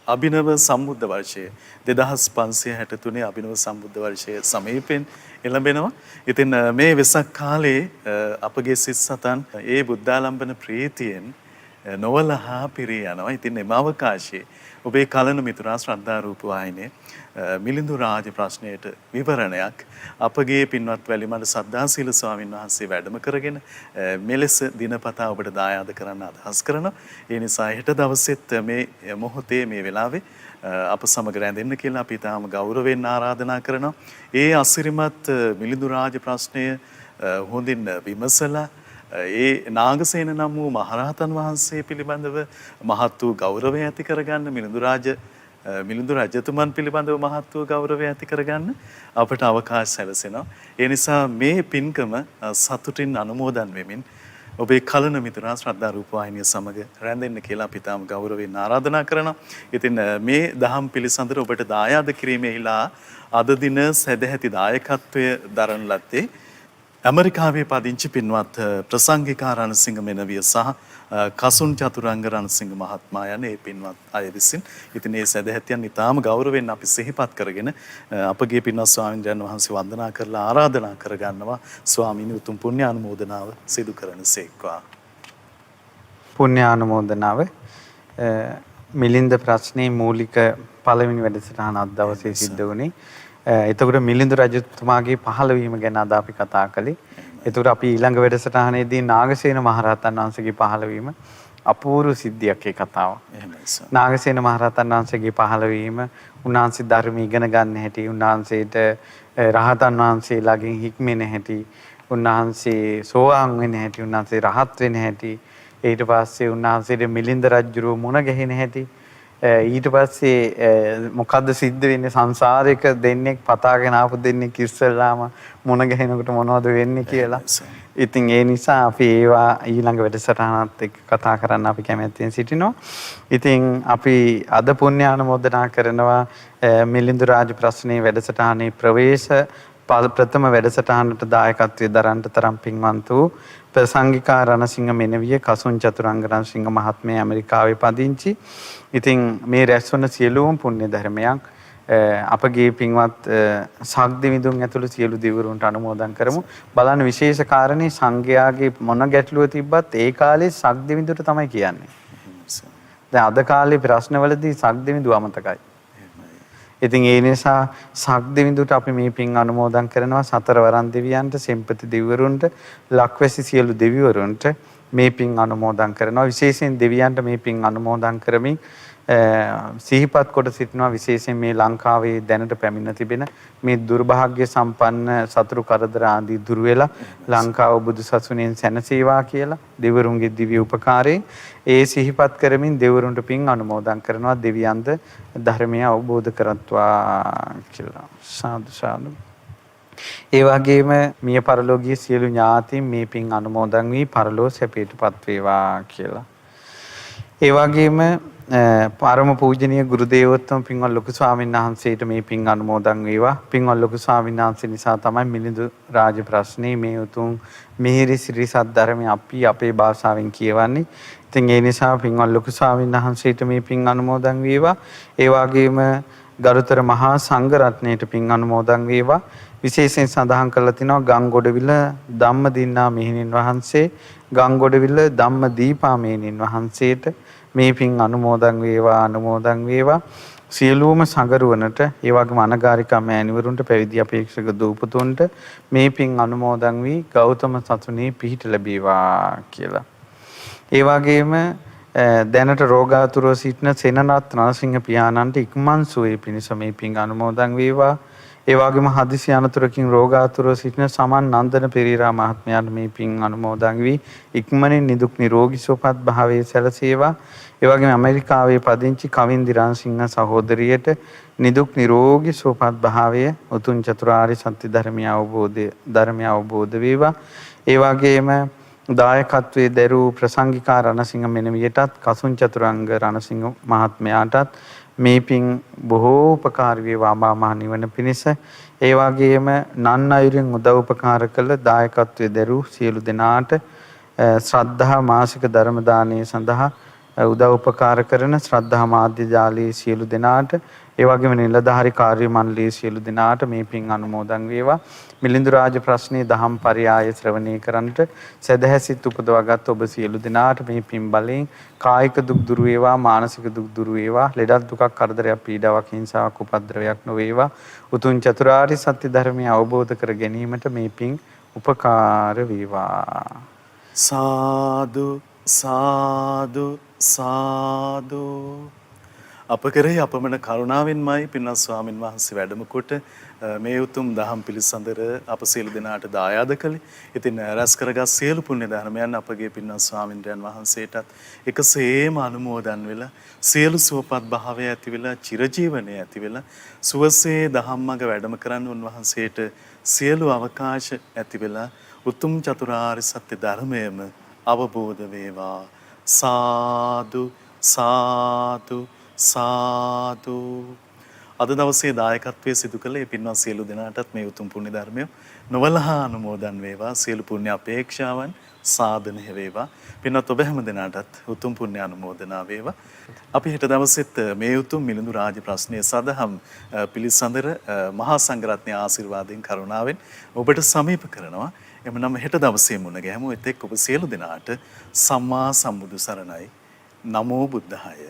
අභිනව සම්බුද්ධ වර්ෂය 2563 අභිනව සම්බුද්ධ වර්ෂයේ සමීපෙන් එළඹෙනවා. ඉතින් මේ වෙසක් කාලේ අපගේ සිත් සතන් ඒ බුද්ධාලම්බන ප්‍රීතියෙන් නොවලහා පිරී යනවා. ඉතින් එම අවකාශයේ ඔබේ කලන මිතුරා ශ්‍රද්ධා රූප වාහිනියේ මිලිඳු රාජ ප්‍රශ්නයට විවරණයක් අපගේ පින්වත් වැලිමඩ සද්ධාසීල ස්වාමින් වහන්සේ වැඩම කරගෙන මෙලෙස දිනපතා ඔබට දායාද කරන්න අදහස් කරනවා. ඒ නිසා හෙට දවසෙත් මේ මොහොතේ මේ වෙලාවේ අප සමග රැඳෙන්න කියලා අපි තාම ගෞරවයෙන් ආරාධනා කරනවා. ඒ අසිරිමත් මිලිඳු රාජ ප්‍රශ්නය හොඳින් විමසලා ඒ නාගසේන නම් වූ මහරහතන් වහන්සේ පිළිබඳව මහත් වූ ගෞරවය ඇති කරගන්න මිලිඳු රජතුමන් පිළිබඳව මහත් වූ ගෞරවය ඇති කරගන්න අපට අවකාශ සැලසෙනවා. ඒ නිසා මේ පින්කම සතුටින් අනුමෝදන් වෙමින් ඔබේ කලන මිතුරා ශ්‍රද්ධා රූප වාහිනිය සමග රැඳෙන්න කියලා අපි තාම ගෞරවයෙන් ආරාධනා කරනවා. ඉතින් මේ දහම් පිළිසඳර ඔබට දායාද කිරීමේලා අද දින සදැහැති දායකත්වය දරන ලද්දේ ඇමරිකාවේ පදිංචි පින්වත් ප්‍රසංගිකා රණසිංහ මෙනවිය සහ කසුන් චතුරංග රණසිංහ මහත්මයා යන ඒ පින්වත් අය විසින් ඉතින් මේ සදැහැතියන් ඉතාම ගෞරවයෙන් අපි සිහිපත් කරගෙන අපගේ පින්වත් ස්වාමීන් වහන්සේ වන්දනා කරලා ආරාධනා කරගන්නවා ස්වාමීනි උතුම් පුණ්‍ය අනුමෝදනාව සිදු කරනසේක්වා. පුණ්‍ය අනුමෝදනාව මිලින්ද ප්‍රශ්නේ මූලික පළවෙනි වැඩසටහන අද දවසේ සිද්ධ වුණේ. එතකොට මිලිඳු රජතුමාගේ පහළවීම ගැන අද අපි කතා කළේ. එතකොට අපි ඊළඟ වැඩසටහනේදී නාගසේන මහරහතන් වහන්සේගේ පහළවීම අපූර්ව සිද්ධියක් ඒ කතාව. නාගසේන මහරහතන් වහන්සේගේ පහළවීම උන්වහන්සේ ධර්ම ඉගෙන ගන්න හැටි, උන්වහන්සේට රහතන් වහන්සේලාගෙන් හික්මෙන හැටි, උන්වහන්සේ සෝවාන් වෙන හැටි, උන්වහන්සේ රහත් වෙන හැටි, ඊට පස්සේ උන්වහන්සේට මිලිඳ රජුරුව මුණ ගැහෙන හැටි, ඊට පස්සේ මොකද්ද සිද්ධ වෙන්නේ සංසාරේක දෙන්නෙක් පතාගෙන ආපු දෙන්නෙක් ඉස්සෙල්ලාම මුණ ගැහෙනකොට මොනවද වෙන්නේ කියලා. ඉතින් ඒ නිසා අපි ඒවා ඊළඟ වැඩසටහනත් එක්ක කතා කරන්න අපි කැමැත්තෙන් සිටිනවා. ඉතින් අපි අද පුණ්‍ය අනුමෝදනා කරනවා මිලිඳු රාජ ප්‍රශ්නේ වැඩසටහනේ ප්‍රවේශ ප්‍රථම වැඩසටහනට දායකත්වයේ දරන්නට තරම් පින්වන්ත වූ ප්‍රසංගිකා රණසිංහ මෙනවිය කසුන් චතුරංග රණසිංහ මහත්මයා ඇමරිකාවේ පදිංචි. ඉතින් මේ රැස්වන සියලුම පුණ්‍ය ධර්මයන් අපගේ පින්වත් සක්දිවිඳුන් ඇතුළු සියලු දිවුරුන්ට අනුමෝදන් කරමු. බලන්න විශේෂ කාරණේ සංඝයාගේ මොන ගැටලුව තිබ්බත් ඒ කාලේ සක්දිවිඳුට තමයි කියන්නේ. දැන් අද කාලේ ප්‍රශ්නවලදී සක්දිවිඳු අමතකයි. ඉතින් ඒ නිසා සක්දිවිඳුට අපි මේ පින් අනුමෝදන් කරනවා. සතරවරන් දෙවියන්ට, සෙම්පති දෙවිවරුන්ට, ලක්වැසි සියලු දෙවිවරුන්ට මේ පින් අනුමෝදන් කරනවා. විශේෂයෙන් දෙවියන්ට මේ පින් අනුමෝදන් කරමින් සිහිපත් කොට සිටිනවා. විශේෂයෙන් මේ ලංකාවේ දැනට පැමිණ තිබෙන මේ දුර්භාග්‍ය සම්පන්න සතුරු කරදර ආදී දුර වෙලා ලංකාව බුදු සසුනෙන් සැනසේවා කියලා දෙවිවරුන්ගේ දිව්‍ය උපකාරයෙන් ඒ සිහිපත් කරමින් දෙවිවරුන්ට පින් අනුමෝදන් කරනවා. දෙවියන්ද ධර්මය අවබෝධ කරත්වා කියලා. සාදු සාදු. ඒ වගේම මිය පරලෝකීය සියලු ඥාතීන් මේ පින් අනුමෝදන් වී පරලෝ සැපයටපත් වේවා කියලා. ඒ වගේම පරම පූජනීය ගුරු දේවෝත්තම පින්වත් ලොකු ස්වාමීන් වහන්සේට මේ පින් අනුමෝදන් වේවා. පින්වත් ලොකු ස්වාමීන් වහන්සේ නිසා තමයි මිලිඳු රාජ ප්‍රශ්නේ මේ උතුම් මිහිරි සිරි සද්ධර්මය අපි අපේ භාෂාවෙන් කියවන්නේ. ඉතින් ඒ නිසා පින්වත් ලොකු ස්වාමීන් වහන්සේට මේ පින් අනුමෝදන් වේවා. ඒ වගේම ගරුතර මහා සංඝ රත්නයට පින් අනුමෝදන් වේවා. විශේෂයෙන් සඳහන් කරලා තිනවා ගංගොඩවිල ධම්මදින්නා මෙහෙණින් වහන්සේ, ගංගොඩවිල ධම්මදීපා මෙහෙණින් වහන්සේට මේ පින් අනුමෝදන් වේවා. සියලුම සංගරුවනට, ඒ වගේම අනගාരികා මෑණිවරුන්ට, පැවිදි අපේක්ෂක දූපතුන්ට මේ පින් අනුමෝදන් වී ගෞතම සසුනේ පිහිට ලැබේවා කියලා. ඒ වගේම දැනට රෝගාතුරව සිටින සෙනරත් නරසිංහ පියාණන්ට ඉක්මන් සුවය පිණිස මේ පින් අනුමෝදන් වේවා. ඒ වගේම හදිසි අනතුරකින් රෝගාතුරව සිටින සමන් නන්දන පෙරේරා මහත්මයාට මේ පින් අනුමෝදන් වී ඉක්මනින් නිදුක් නිරෝගී සුවපත් භාවයේ සැලසේවා. ඒ වගේම ඇමරිකාවේ පදිංචි කවින්දි රණසිංහ සහෝදරියට නිදුක් නිරෝගී සුවපත් භාවය උතුම් චතුරාර්ය සත්‍ය ධර්මය අවබෝධ වේවා. ඒ වගේම දායකත්වයේ දරූ ප්‍රසංගිකා රණසිංහ මෙනවියටත්, කසුන් චතුරංග රණසිංහ මහත්මයාටත් මේ පින් බොහෝ උපකාරී වේවා මා නිවන පිණිස. ඒ වගේම නන් අයුරින් උදව් උපකාර කළ දායකත්වයේ දරූ සියලු දෙනාට ශ්‍රද්ධා මාසික ධර්ම දානයේ සඳහා උදව් උපකාර කරන ශ්‍රද්ධා මාධ්‍ය ජාලයේ සියලු දෙනාට, ඒ වගේම නිලධාරි කාර්ය මණ්ඩලයේ සියලු දෙනාට මේ පින් අනුමෝදන් වේවා. මිලිඳු රාජ ප්‍රශ්නයේ දහම් පරයය ශ්‍රවණය කරන්නට සදහැසිත උපදවාගත් ඔබ සියලු දෙනාට මේ පින් බලයෙන් කායික දුක් දුරු වේවා, මානසික දුක් දුරු වේවා, ලෙඩක් දුකක් කරදරයක් පීඩාවක් හිංසාවක් උපද්‍රවයක් නොවේවා. උතුම් චතුරාර්ය සත්‍ය ධර්මය අවබෝධ කර ගැනීමට මේ පින් උපකාර වේවා. සාදු සාදු සාදු. අප කරේ අපමණ කරුණාවෙන්මයි පින්වත් ස්වාමින් වහන්සේ වැඩම කොට මේ උතුම් දහම් පිළිසඳර අප සියලු දෙනාට දායාද කළේ. ඉතින් රැස් කරගත් සියලු පුණ්‍ය ධර්මයන් අපගේ පින්වත් ස්වාමින්ද්‍රයන් වහන්සේටත් එකසේම අනුමෝදන් වෙලා සියලු සුවපත් භාවය ඇති වෙලා චිරජීවනයේ ඇති වෙලා සුවසේ ධම්මග වැඩම කරන්න උන්වහන්සේට සියලු අවකාශ ඇති වෙලා උතුම් චතුරාර්ය සත්‍ය ධර්මයම අවබෝධ වේවා. සාදු සාදු සාදු. අද දවසේ දායකත්වයේ සිදු කළ මේ පින්වත් සියලු දෙනාටත් මේ උතුම් පුණ්‍ය ධර්මය නොවලහා අනුමෝදන් වේවා. සියලු පුණ්‍ය අපේක්ෂාවන් සාධනය වේවා. පින්වත් ඔබ හැම දෙනාටත් උතුම් පුණ්‍ය අනුමෝදනා වේවා. අපි හෙට දවසෙත් මේ උතුම් මිලිඳු රාජ ප්‍රශ්නයේ සදහම් පිළිසඳර මහා සංඝරත්නයේ ආශිර්වාදයෙන් කරුණාවෙන් ඔබට සමීප කරනවා. එමනම් හෙට දවසේ මුණ ගැහමු. එතෙක් ඔබ සියලු දෙනාට සම්මා සම්බුදු සරණයි. නමෝ බුද්ධාය.